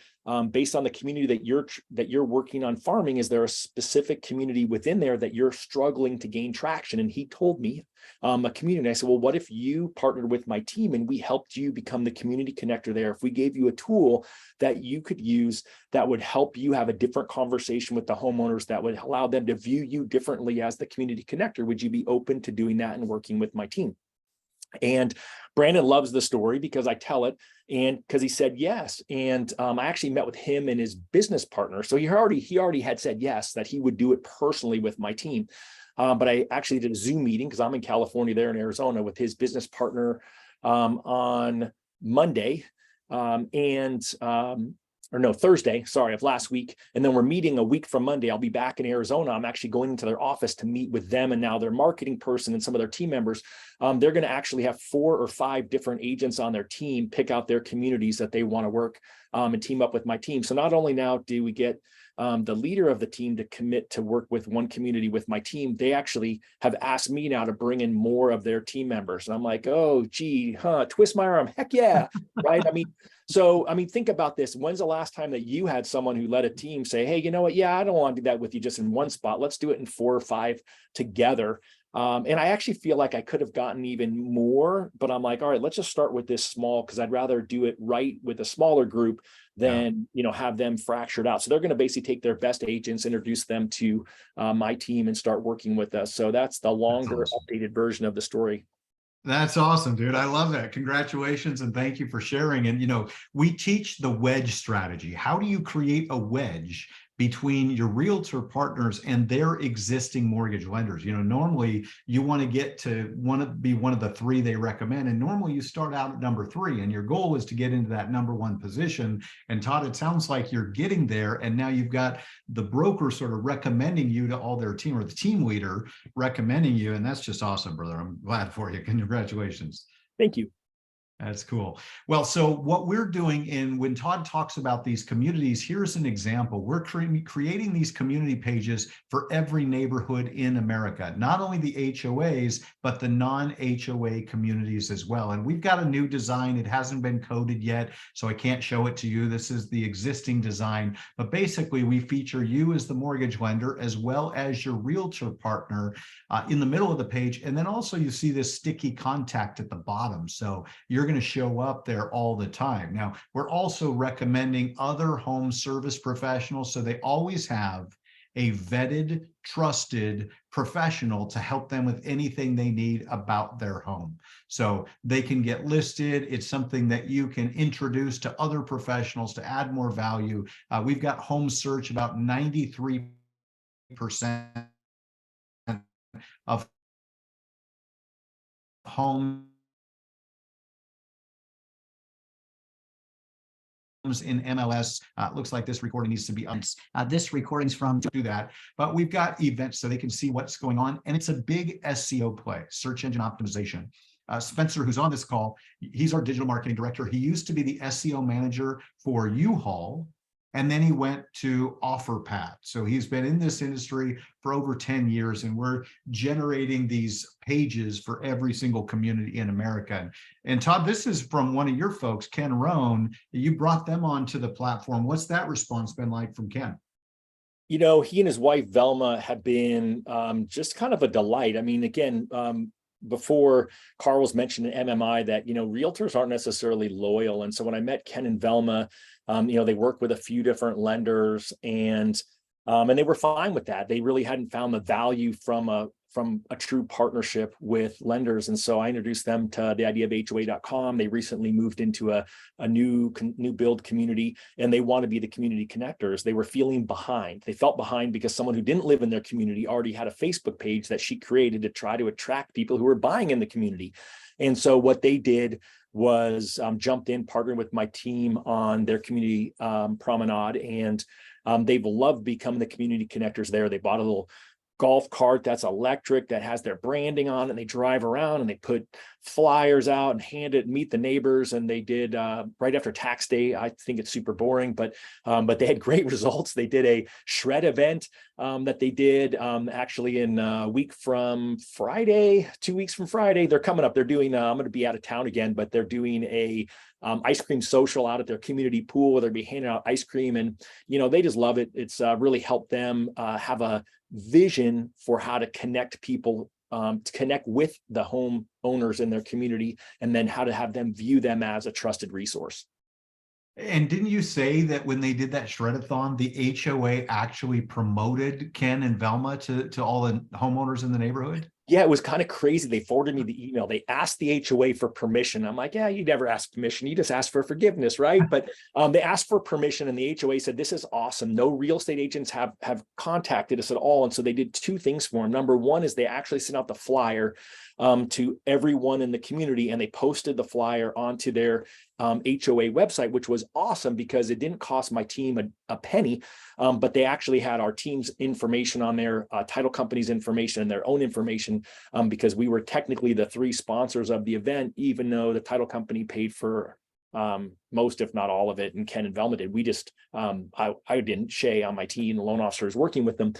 based on the community that you're working on farming, is there a specific community within there that you're struggling to gain traction? And he told me a community. And I said, well, what if you partnered with my team and we helped you become the community connector there? If we gave you a tool that you could use that would help you have a different conversation with the homeowners, that would allow them to view you differently as the community connector, would you be open to doing that and working with my team? And Brandon loves the story because I tell it, and because he said yes. And I actually met with him and his business partner. So he already had said yes, that he would do it personally with my team. But I actually did a Zoom meeting, because I'm in California, there in Arizona, with his business partner on Monday. Thursday, of last week. And then we're meeting a week from Monday. I'll be back in Arizona. I'm actually going into their office to meet with them and now their marketing person and some of their team members. They're going to actually have 4 or 5 different agents on their team pick out their communities that they want to work and team up with my team. So not only now do we get the leader of the team to commit to work with one community with my team, they actually have asked me now to bring in more of their team members. And I'm like, oh, gee, twist my arm. Heck yeah. Right. So think about this. When's the last time that you had someone who led a team say, hey, you know what? Yeah, I don't want to do that with you just in one spot. Let's do it in 4 or 5 together. And I actually feel like I could have gotten even more, but I'm like, all right, let's just start with this small, because I'd rather do it right with a smaller group than, have them fractured out. So they're going to basically take their best agents, introduce them to my team, and start working with us. So that's the longer updated version of the story.
That's awesome, dude. I love that. Congratulations and thank you for sharing. And, we teach the wedge strategy. How do you create a wedge between your realtor partners and their existing mortgage lenders? Normally you want to be one of the three they recommend. And normally you start out at number three, and your goal is to get into that number one position. And Todd, it sounds like you're getting there. And now you've got the broker sort of recommending you to all their team, or the team leader recommending you. And that's just awesome, brother. I'm glad for you. Congratulations.
Thank you.
That's cool. Well, so what we're doing when Todd talks about these communities, here's an example. We're creating these community pages for every neighborhood in America, not only the HOAs, but the non-HOA communities as well. And we've got a new design. It hasn't been coded yet, so I can't show it to you. This is the existing design, but basically we feature you as the mortgage lender as well as your realtor partner in the middle of the page. And then also you see this sticky contact at the bottom. So you're going to show up there all the time. Now, we're also recommending other home service professionals, so they always have a vetted, trusted professional to help them with anything they need about their home. So they can get listed. It's something that you can introduce to other professionals to add more value. We've got home search, about 93% of home in MLS. Looks like this recording needs to be this recording's from do that, but we've got events so they can see what's going on, and it's a big SEO play, search engine optimization. Spencer, who's on this call, he's our digital marketing director. He used to be the SEO manager for U-Haul, and then he went to OfferPad. So he's been in this industry for over 10 years, and we're generating these pages for every single community in America. And Todd, this is from one of your folks, Ken Rohn. You brought them onto the platform. What's that response been like from Ken?
He and his wife, Velma, have been just kind of a delight. I mean, again, before Carl was mentioning MMI that, realtors aren't necessarily loyal. And so when I met Ken and Velma, they work with a few different lenders, and they were fine with that. They really hadn't found the value from a true partnership with lenders. And so I introduced them to the idea of HOA.com. They recently moved into a new build community, and they want to be the community connectors. They were feeling behind. They felt behind because someone who didn't live in their community already had a Facebook page that she created to try to attract people who were buying in the community. And so what they did was jumped in, partnered with my team on their community promenade, and they've loved becoming the community connectors there. They bought a little golf cart that's electric that has their branding on it, and they drive around and they put flyers out and hand it, meet the neighbors. And they did right after tax day. I think it's super boring, but they had great results. They did a shred event that they did actually in a week from Friday, 2 weeks from Friday. They're coming up. They're doing, I'm going to be out of town again, but they're doing a ice cream social out at their community pool where they'll be handing out ice cream. And, they just love it. It's really helped them have a vision for how to connect people, to connect with the home owners in their community, and then how to have them view them as a trusted resource.
And didn't you say that when they did that shredathon, the HOA actually promoted Ken and Velma to all the homeowners in the neighborhood?
Yeah, it was kind of crazy. They forwarded me the email. They asked the HOA for permission. I'm like, yeah, you never ask permission. You just ask for forgiveness, right? But they asked for permission, and the HOA said, this is awesome. No real estate agents have contacted us at all. And so they did two things for them. Number one is they actually sent out the flyer to everyone in the community, and they posted the flyer onto their HOA website, which was awesome because it didn't cost my team a penny, but they actually had our team's information on there, title company's information, and their own information, because we were technically the three sponsors of the event, even though the title company paid for most, if not all of it, and Ken and Velma did. We just, I didn't. Shay on my team, the loan officers working with them,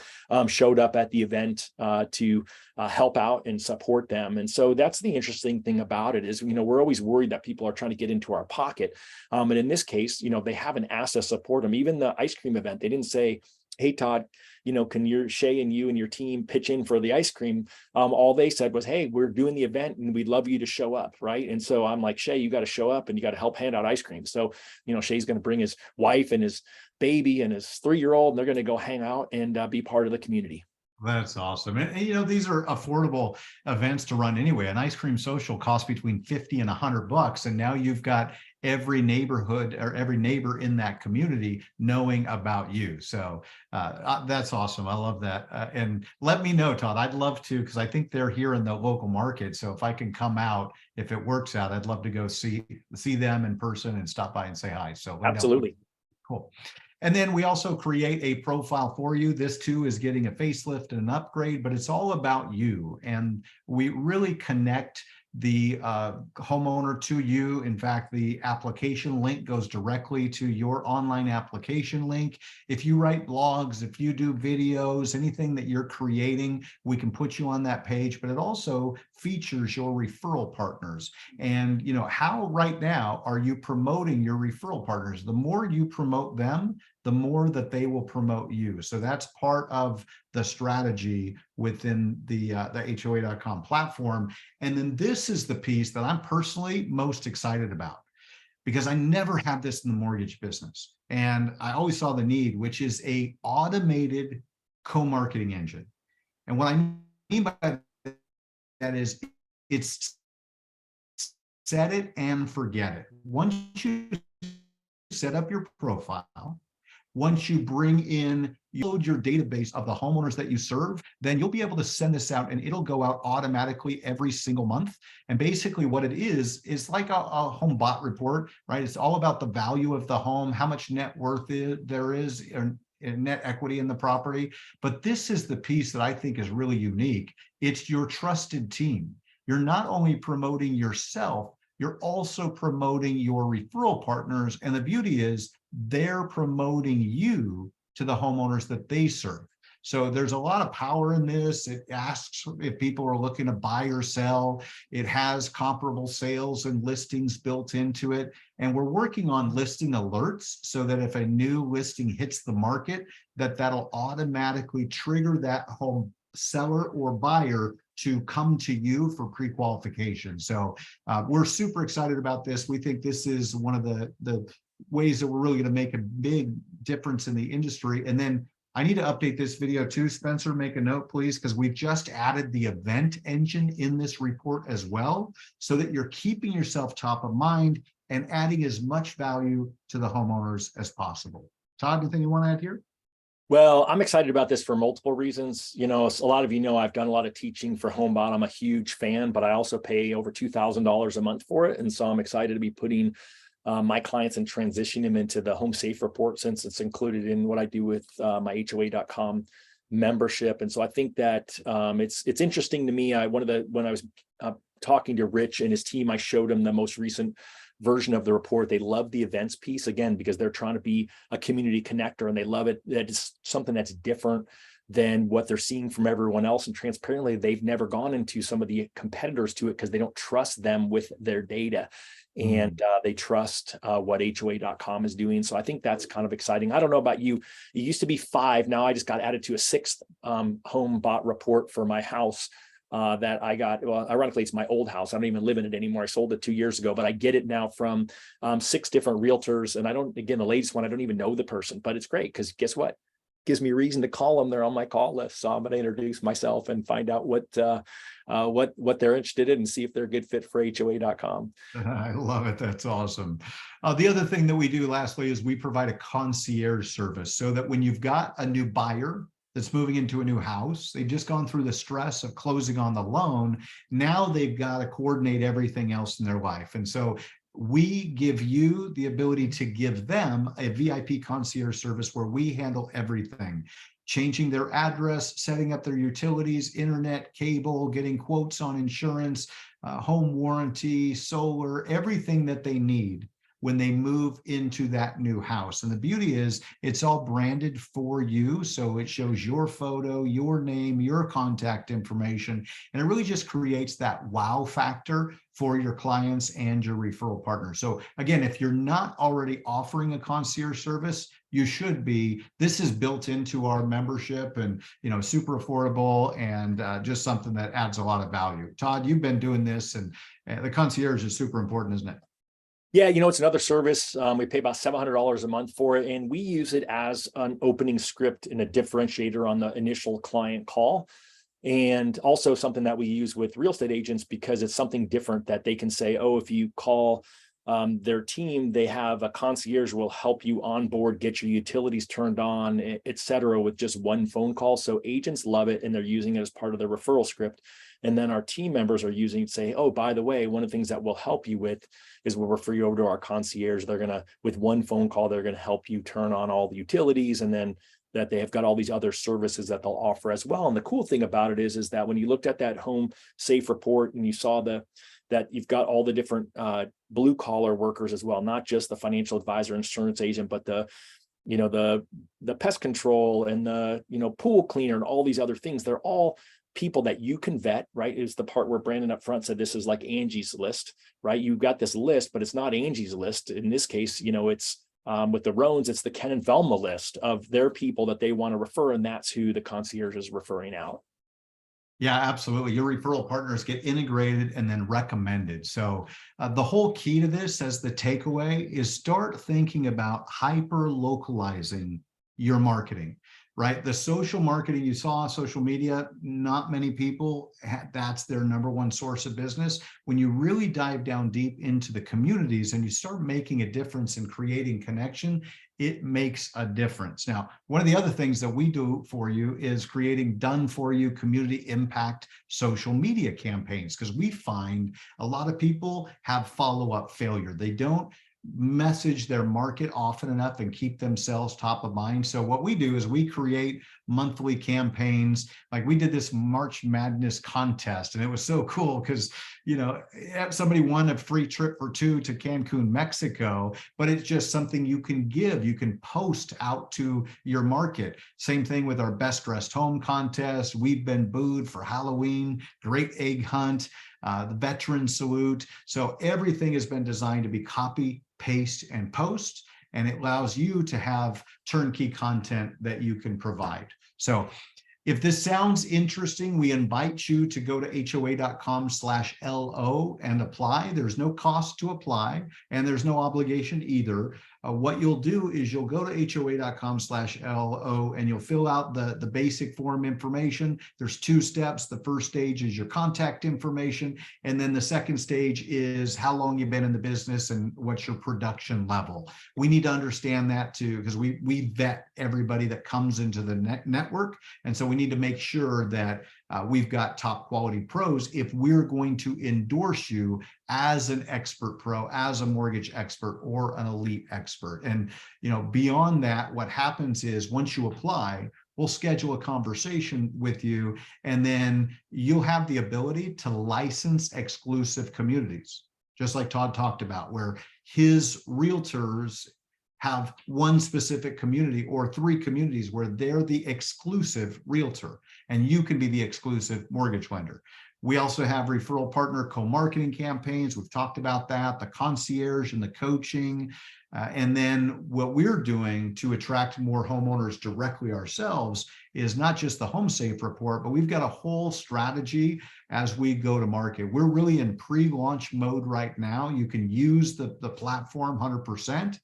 showed up at the event to help out and support them. And so that's the interesting thing about it is, we're always worried that people are trying to get into our pocket. And in this case, they haven't asked us to support them. Even the ice cream event, they didn't say, hey, Todd, can Shay and you and your team pitch in for the ice cream? All they said was, hey, we're doing the event and we'd love you to show up, right? And so I'm like, Shay, you got to show up and you got to help hand out ice cream. So, Shay's going to bring his wife and his baby and his 3-year-old, and they're going to go hang out and be part of the community.
That's awesome. And these are affordable events to run anyway. An ice cream social costs between 50 and $100. And now you've got every neighborhood or every neighbor in that community knowing about you. So that's awesome. I love that. And let me know, Todd. I'd love to, because I think they're here in the local market. So if I can come out, if it works out, I'd love to go see them in person and stop by and say hi. So let me know.
Absolutely.
Cool. And then we also create a profile for you. This too is getting a facelift and an upgrade, but it's all about you. And we really connect the homeowner to you. In fact, the application link goes directly to your online application link. If you write blogs, if you do videos, anything that you're creating, we can put you on that page, but it also features your referral partners. And how right now are you promoting your referral partners? The more you promote them, the more that they will promote you. So that's part of the strategy within the HOA.com platform. And then this is the piece that I'm personally most excited about, because I never had this in the mortgage business. And I always saw the need, which is a automated co-marketing engine. And what I mean by that is it's set it and forget it. Once you set up your profile, once you bring in, you load your database of the homeowners that you serve, then you'll be able to send this out and it'll go out automatically every single month. And basically what it is like a home bot report, right? It's all about the value of the home, how much net worth there is, or net equity in the property. But this is the piece that I think is really unique. It's your trusted team. You're not only promoting yourself, you're also promoting your referral partners. And the beauty is they're promoting you to the homeowners that they serve. So there's a lot of power in this. It asks if people are looking to buy or sell. It has comparable sales and listings built into it. And we're working on listing alerts so that if a new listing hits the market, that'll automatically trigger that home seller or buyer to come to you for pre-qualification. So we're super excited about this. We think this is one of the ways that we're really going to make a big difference in the industry. And then I need to update this video too. Spencer, make a note, please, because we've just added the event engine in this report as well, so that you're keeping yourself top of mind and adding as much value to the homeowners as possible. Todd, anything you want to add here?
Well, I'm excited about this for multiple reasons. A lot of I've done a lot of teaching for HomeBot. I'm a huge fan, but I also pay over $2,000 a month for it. And so I'm excited to be putting my clients and transitioning them into the Home Safe Report, since it's included in what I do with my HOA.com membership. And so I think that it's interesting to me. When I was talking to Rich and his team, I showed him the most recent version of the report. They love the events piece, again, because they're trying to be a community connector, and they love it. That is something that's different than what they're seeing from everyone else. And transparently, they've never gone into some of the competitors to it because they don't trust them with their data. And they trust what HOA.com is doing. So I think that's kind of exciting. I don't know about you. It used to be 5. Now I just got added to a 6th HomeBot report for my house that I got. Well, ironically, it's my old house. I don't even live in it anymore. I sold it 2 years ago, but I get it now from 6 different realtors. And the latest one, I don't even know the person, but it's great because guess what? Gives me reason to call them. They're on my call list. So I'm going to introduce myself and find out what they're interested in and see if they're a good fit for HOA.com.
I love it. That's awesome. The other thing that we do lastly is we provide a concierge service, so that when you've got a new buyer that's moving into a new house, they've just gone through the stress of closing on the loan. Now they've got to coordinate everything else in their life. And so we give you the ability to give them a VIP concierge service where we handle everything, changing their address, setting up their utilities, internet, cable, getting quotes on insurance, home warranty, solar, everything that they need when they move into that new house. And the beauty is it's all branded for you. So it shows your photo, your name, your contact information, and it really just creates that wow factor for your clients and your referral partners. So again, if you're not already offering a concierge service, you should be. This is built into our membership, and super affordable, and just something that adds a lot of value. Todd, you've been doing this, and the concierge is super important, isn't it?
Yeah, it's another service. We pay about $700 a month for it, and we use it as an opening script and a differentiator on the initial client call. And also something that we use with real estate agents because it's something different that they can say, oh, if you call their team, they have a concierge will help you onboard, get your utilities turned on, et cetera, with just one phone call. So agents love it and they're using it as part of their referral script. And then our team members are using it, say, oh, by the way, one of the things that we'll help you with is we'll refer you over to our concierge. They're going to, with one phone call, they're going to help you turn on all the utilities, and then that they have got all these other services that they'll offer as well. And the cool thing about it is that when you looked at that home safe report and you saw that you've got all the different blue collar workers as well, not just the financial advisor, insurance agent, but the pest control and the pool cleaner and all these other things. They're all people that you can vet, right? Is the part where Brandon up front said this is like Angie's list, right? You've got this list, but it's not Angie's list. In this case, it's with the Roans, it's the Ken and Velma list of their people that they want to refer, and that's who the concierge is referring out.
Yeah, absolutely. Your referral partners get integrated and then recommended. So the whole key to this, as the takeaway, is start thinking about hyper localizing your marketing, right? The social marketing you saw, social media, not many people, that's their number one source of business. When you really dive down deep into the communities and you start making a difference and creating connection, it makes a difference. Now, one of the other things that we do for you is creating done for you community impact social media campaigns, because we find a lot of people have follow-up failure. They don't message their market often enough and keep themselves top of mind. So what we do is we create monthly campaigns. Like we did this March Madness contest, and it was so cool because somebody won a free trip for two to Cancun, Mexico, but it's just something you can give, you can post out to your market. Same thing with our best dressed home contest. We've been booed for Halloween, great egg hunt, the veteran salute. So everything has been designed to be copy, paste, and post, and it allows you to have turnkey content that you can provide. So if this sounds interesting, we invite you to go to hoa.com/LO and apply. There's no cost to apply, and there's no obligation either. What you'll do is you'll go to hoa.com/LO and you'll fill out the basic form information. There's 2 steps. The first stage is your contact information. And then the second stage is how long you've been in the business and what's your production level. We need to understand that too, because we vet everybody that comes into the network. And so we need to make sure that we've got top quality pros if we're going to endorse you as an expert pro, as a mortgage expert or an elite expert. And beyond that, what happens is once you apply, we'll schedule a conversation with you, and then you'll have the ability to license exclusive communities, just like Todd talked about, where his realtors have one specific community or 3 communities where they're the exclusive realtor and you can be the exclusive mortgage lender. We also have referral partner co-marketing campaigns. We've talked about that, the concierge and the coaching. And then what we're doing to attract more homeowners directly ourselves is not just the Home Safe Report, but we've got a whole strategy as we go to market. We're really in pre-launch mode right now. You can use the platform 100%.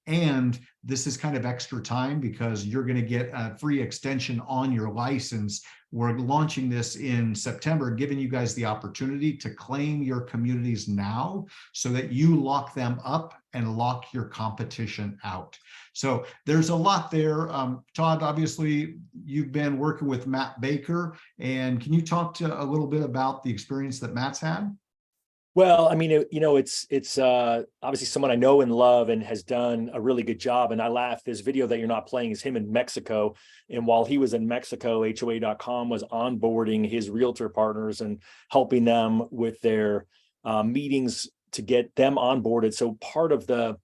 And this is kind of extra time because you're going to get a free extension on your license. We're launching this in September, giving you guys the opportunity to claim your communities now so that you lock them up and lock your competition out. So there's a lot there. Todd, obviously, you've been working with Matt Baker. And can you talk a little bit about the experience that Matt's had?
Well, I mean, it's obviously someone I know and love and has done a really good job. And I laugh, this video that you're not playing is him in Mexico. And while he was in Mexico, hoa.com was onboarding his realtor partners and helping them with their meetings to get them onboarded. So part of the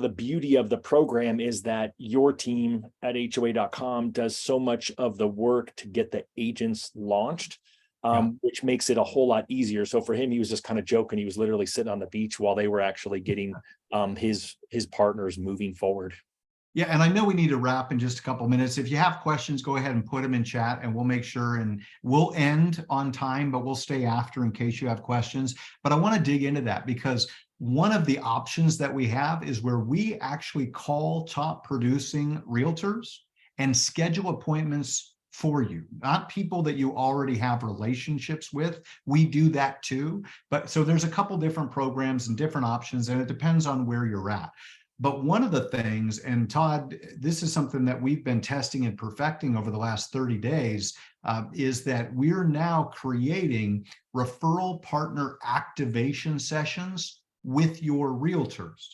beauty of the program is that your team at hoa.com does so much of the work to get the agents launched. Which makes it a whole lot easier. So for him, he was just kind of joking. He was literally sitting on the beach while they were actually getting his partners moving forward.
Yeah, and I know we need to wrap in just a couple minutes. If you have questions, go ahead and put them in chat and we'll make sure, and we'll end on time, but we'll stay after in case you have questions. But I want to dig into that because One of the options that we have is where we actually call top producing realtors and schedule appointments for you, not people that you already have relationships with. We do that too. But so there's a couple different programs and different options, and it depends on where you're at. But one of the things, and Todd, this is something that we've been testing and perfecting over the last 30 days, is that we're now creating referral partner activation sessions with your realtors.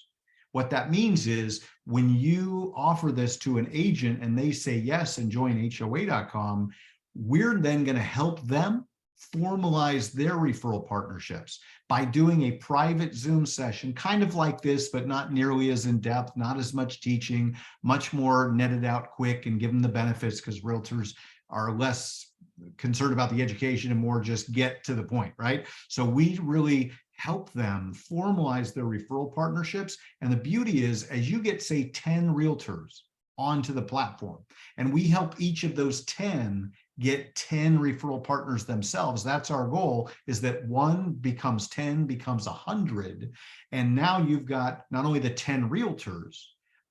What that means is when you offer this to an agent and they say yes and join HOA.com, we're then going to help them formalize their referral partnerships by doing a private Zoom session, kind of like this, but not nearly as in depth, not as much teaching, much more netted out quick and give them the benefits, because realtors are less concerned about the education and more just get to the point, right? So we really help them formalize their referral partnerships. And the beauty is, as you get, say, 10 realtors onto the platform, and we help each of those 10 get 10 referral partners themselves. That's our goal, is that one becomes 10, becomes 100. And now you've got not only the 10 realtors,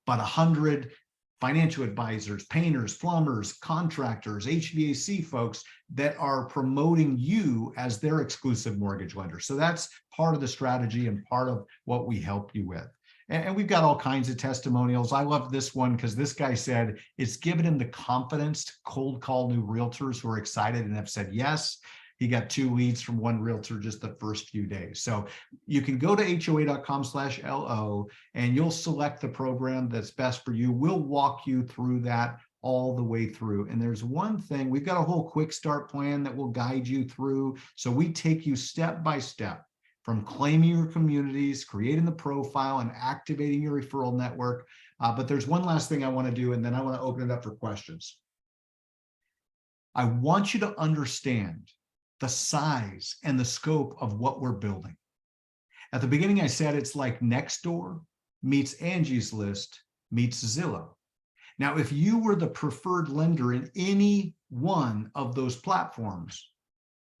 but 100 financial advisors, painters, plumbers, contractors, HVAC folks that are promoting you as their exclusive mortgage lender. So that's part of the strategy and part of what we help you with. And we've got all kinds of testimonials. I love this one because this guy said it's given him the confidence to cold call new realtors who are excited and have said yes. He got 2 leads from one realtor just the first few days. So you can go to HOA.com/LO and you'll select the program that's best for you. We'll walk you through that all the way through. And there's one thing, we've got a whole quick start plan that will guide you through. So we take you step by step from claiming your communities, creating the profile, and activating your referral network. But there's one last thing I want to do, and then I want to open it up for questions. I want you to understand the size and the scope of what we're building. At the beginning, I said it's like Nextdoor meets Angie's List meets Zillow. Now, if you were the preferred lender in any one of those platforms,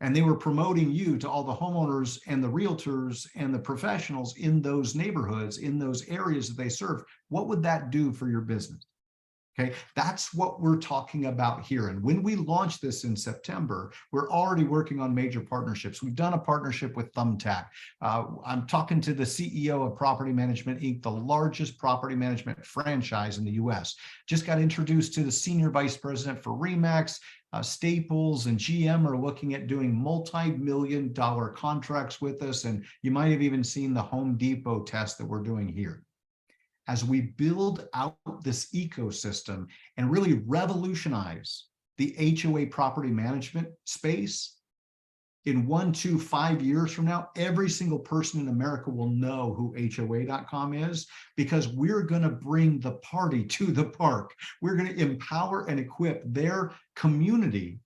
and they were promoting you to all the homeowners and the realtors and the professionals in those neighborhoods, in those areas that they serve, what would that do for your business? Okay, that's what we're talking about here. And when we launch this in September, we're already working on major partnerships. We've done a partnership with Thumbtack. I'm talking to the CEO of Property Management Inc., the largest property management franchise in the US. Just got introduced to the senior vice president for RE/MAX. Staples and GM are looking at doing multi-million-dollar contracts with us. And you might have even seen the Home Depot test that we're doing here. As we build out this ecosystem and really revolutionize the HOA property management space, in 1, 2, 5 years from now, every single person in America will know who HOA.com is, because we're going to bring the party to the park. We're going to empower and equip their community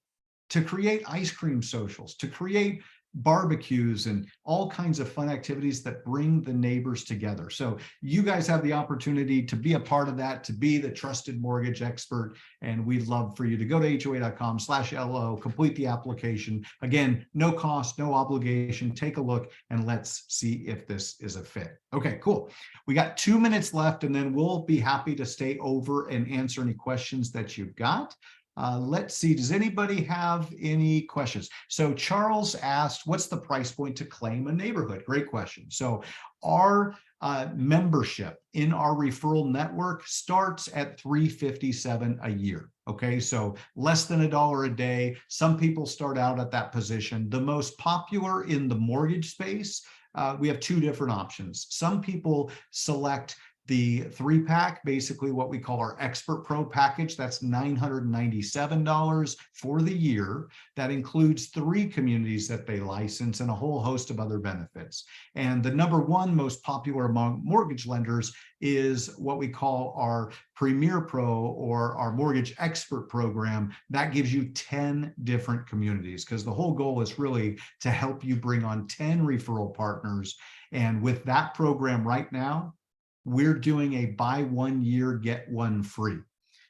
to create ice cream socials, to create barbecues and all kinds of fun activities that bring the neighbors together. So you guys have the opportunity to be a part of that, to be the trusted mortgage expert. And we'd love for you to go to HOA.com/LO, complete the application. Again, no cost, no obligation. Take a look and let's see if this is a fit. Okay, cool. We got 2 minutes left, and then we'll be happy to stay over and answer any questions that you've got. Let's see, does anybody have any questions? So Charles asked, what's the price point to claim a neighborhood? Great question. So our membership in our referral network starts at $357 a year. Okay, so less than $1 a day. Some people start out at that position. The most popular in the mortgage space, we have 2 different options. Some people select the 3-pack, basically what we call our Expert Pro package. That's $997 for the year. That includes 3 communities that they license and a whole host of other benefits. And the number 1 most popular among mortgage lenders is what we call our Premier Pro, or our Mortgage Expert program. That gives you 10 different communities, because the whole goal is really to help you bring on 10 referral partners. And with that program right now, we're doing a buy 1 year, get 1 free.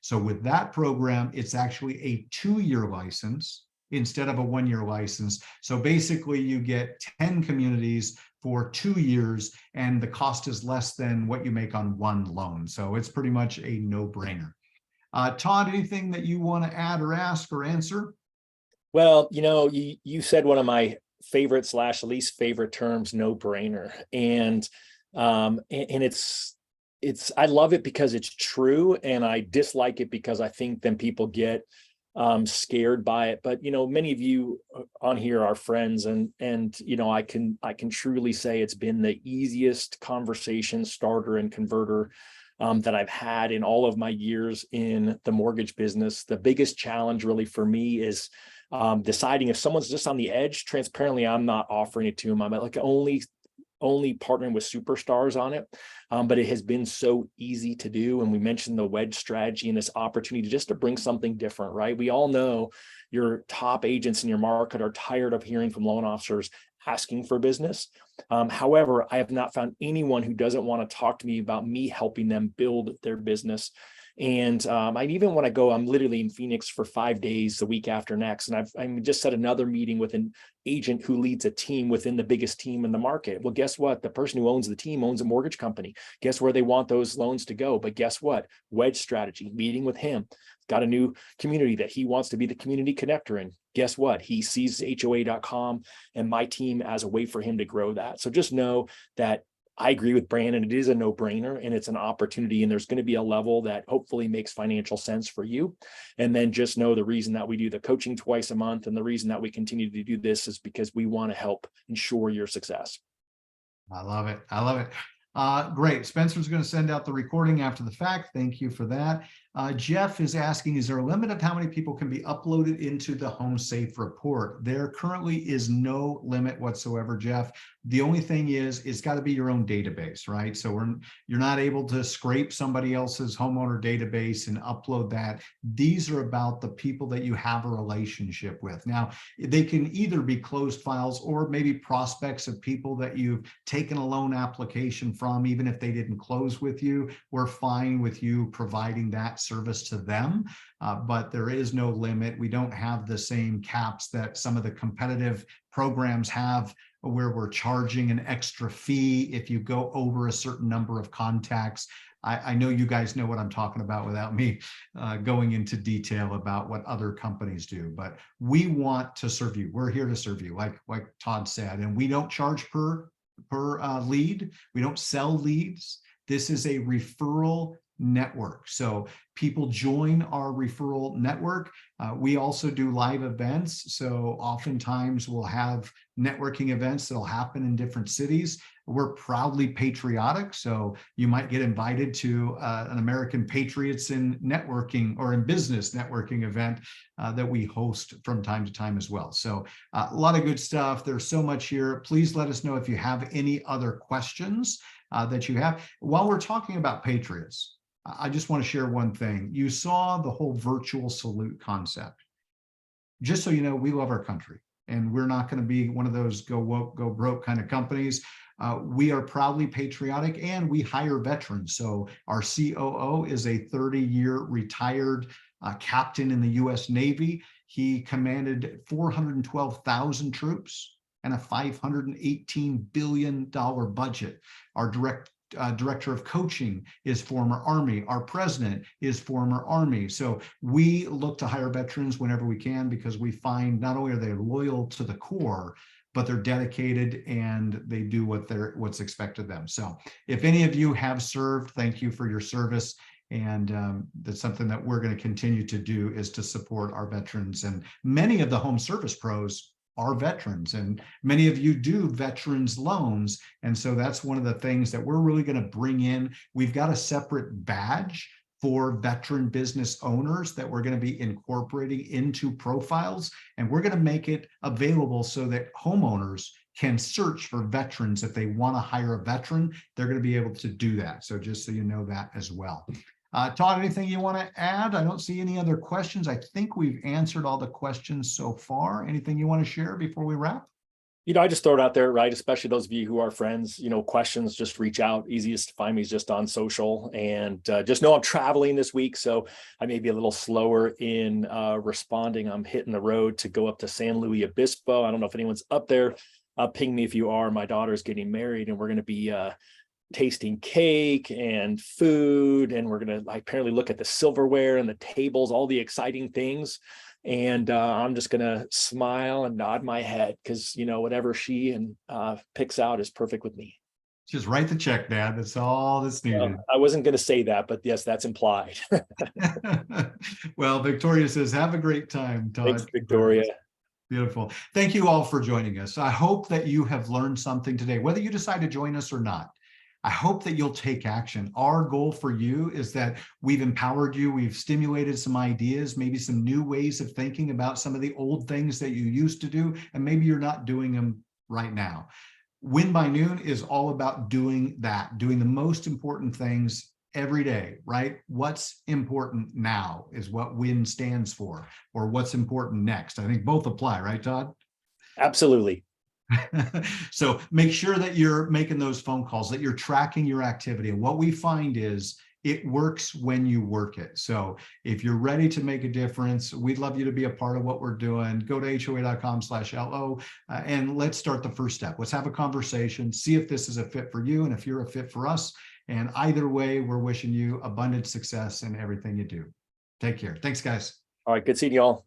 So with that program, it's actually a 2-year license instead of a 1-year license. So basically you get 10 communities for 2 years, and the cost is less than what you make on one loan. So it's pretty much a no-brainer. Todd, anything that you want to add or ask or answer?
Well, you said one of my favorite / least favorite terms, no brainer. And it's I love it because it's true, and I dislike it because I think then people get scared by it. But many of you on here are friends, and I can truly say it's been the easiest conversation starter and converter that I've had in all of my years in the mortgage business. The biggest challenge really for me is deciding if someone's just on the edge. Transparently, I'm not offering it to them. I'm like only partnering with superstars on it. But it has been so easy to do. And we mentioned the wedge strategy and this opportunity just to bring something different, right? We all know your top agents in your market are tired of hearing from loan officers asking for business. However, I have not found anyone who doesn't want to talk to me about me helping them build their business. And even when I'm literally in Phoenix for 5 days the week after next. And I just set another meeting with an agent who leads a team within the biggest team in the market. Well, guess what? The person who owns the team owns a mortgage company. Guess where they want those loans to go? But guess what? Wedge strategy, meeting with him. Got a new community that he wants to be the community connector in. Guess what? He sees HOA.com and my team as a way for him to grow that. So just know that I agree with Brandon. It is a no-brainer, and it's an opportunity, and there's going to be a level that hopefully makes financial sense for you. And then just know the reason that we do the coaching twice a month and the reason that we continue to do this is because we want to help ensure your success.
I love it. I love it. Great. Spencer's going to send out the recording after the fact. Thank you for that. Jeff is asking, is there a limit of how many people can be uploaded into the Home Safe report? There currently is no limit whatsoever, Jeff. The only thing is, it's got to be your own database, right? So you're not able to scrape somebody else's homeowner database and upload that. These are about the people that you have a relationship with. Now, they can either be closed files or maybe prospects of people that you've taken a loan application from, even if they didn't close with you. We're fine with you providing that service to them, but there is no limit. We don't have the same caps that some of the competitive programs have, where we're charging an extra fee if you go over a certain number of contacts. I know you guys know what I'm talking about without me going into detail about what other companies do, but we want to serve you. We're here to serve you, like Todd said, and we don't charge per lead. We don't sell leads. This is a referral network. So people join our referral network. We also do live events. So oftentimes we'll have networking events that'll happen in different cities. We're proudly patriotic. So you might get invited to an American Patriots in networking or in business networking event that we host from time to time as well. So a lot of good stuff. There's so much here. Please let us know if you have any other questions that you have. While we're talking about Patriots, I just want to share one thing. You saw the whole virtual salute concept. Just so you know, we love our country, and we're not going to be one of those go woke, go broke kind of companies. We are proudly patriotic, and we hire veterans. So our COO is a 30-year retired captain in the U.S. Navy. He commanded 412,000 troops and a $518 billion budget. Our director of coaching is former Army. Our president is former Army. So we look to hire veterans whenever we can, because we find not only are they loyal to the core, but they're dedicated and they do what's expected of them. So if any of you have served, thank you for your service. And that's something that we're going to continue to do, is to support our veterans. And many of the home service pros are veterans, and many of you do veterans loans. And so that's one of the things that we're really going to bring in. We've got a separate badge for veteran business owners that we're going to be incorporating into profiles, and we're going to make it available so that homeowners can search for veterans. If they want to hire a veteran, they're going to be able to do that. So just so you know that as well. Todd, anything you want to add? I don't see any other questions. I think we've answered all the questions so far. Anything you want to share before we wrap?
I just throw it out there, right? Especially those of you who are friends, questions, just reach out. Easiest to find me is just on social, and just know I'm traveling this week. So I may be a little slower in responding. I'm hitting the road to go up to San Luis Obispo. I don't know if anyone's up there. ping me if you are. My daughter's getting married, and we're going to be tasting cake and food, and we're going to apparently look at the silverware and the tables, all the exciting things. And I'm just going to smile and nod my head because, you know, whatever she and picks out is perfect with me.
Just write the check, Dad. That's all that's needed.
I wasn't going to say that, but yes, that's implied.
Well, Victoria says, have a great time, Todd.
Thanks, Victoria.
Beautiful. Thank you all for joining us. I hope that you have learned something today, whether you decide to join us or not. I hope that you'll take action. Our goal for you is that we've empowered you. We've stimulated some ideas, maybe some new ways of thinking about some of the old things that you used to do, and maybe you're not doing them right now. Win by Noon is all about doing that, doing the most important things every day, right? What's important now is what WIN stands for, or what's important next. I think both apply, right, Todd?
Absolutely.
So make sure that you're making those phone calls, that you're tracking your activity. And what we find is it works when you work it. So if you're ready to make a difference, we'd love you to be a part of what we're doing. Go to hoa.com/LO and let's start the first step. Let's have a conversation, see if this is a fit for you and if you're a fit for us. And either way, we're wishing you abundant success in everything you do. Take care. Thanks, guys.
All right. Good seeing you all.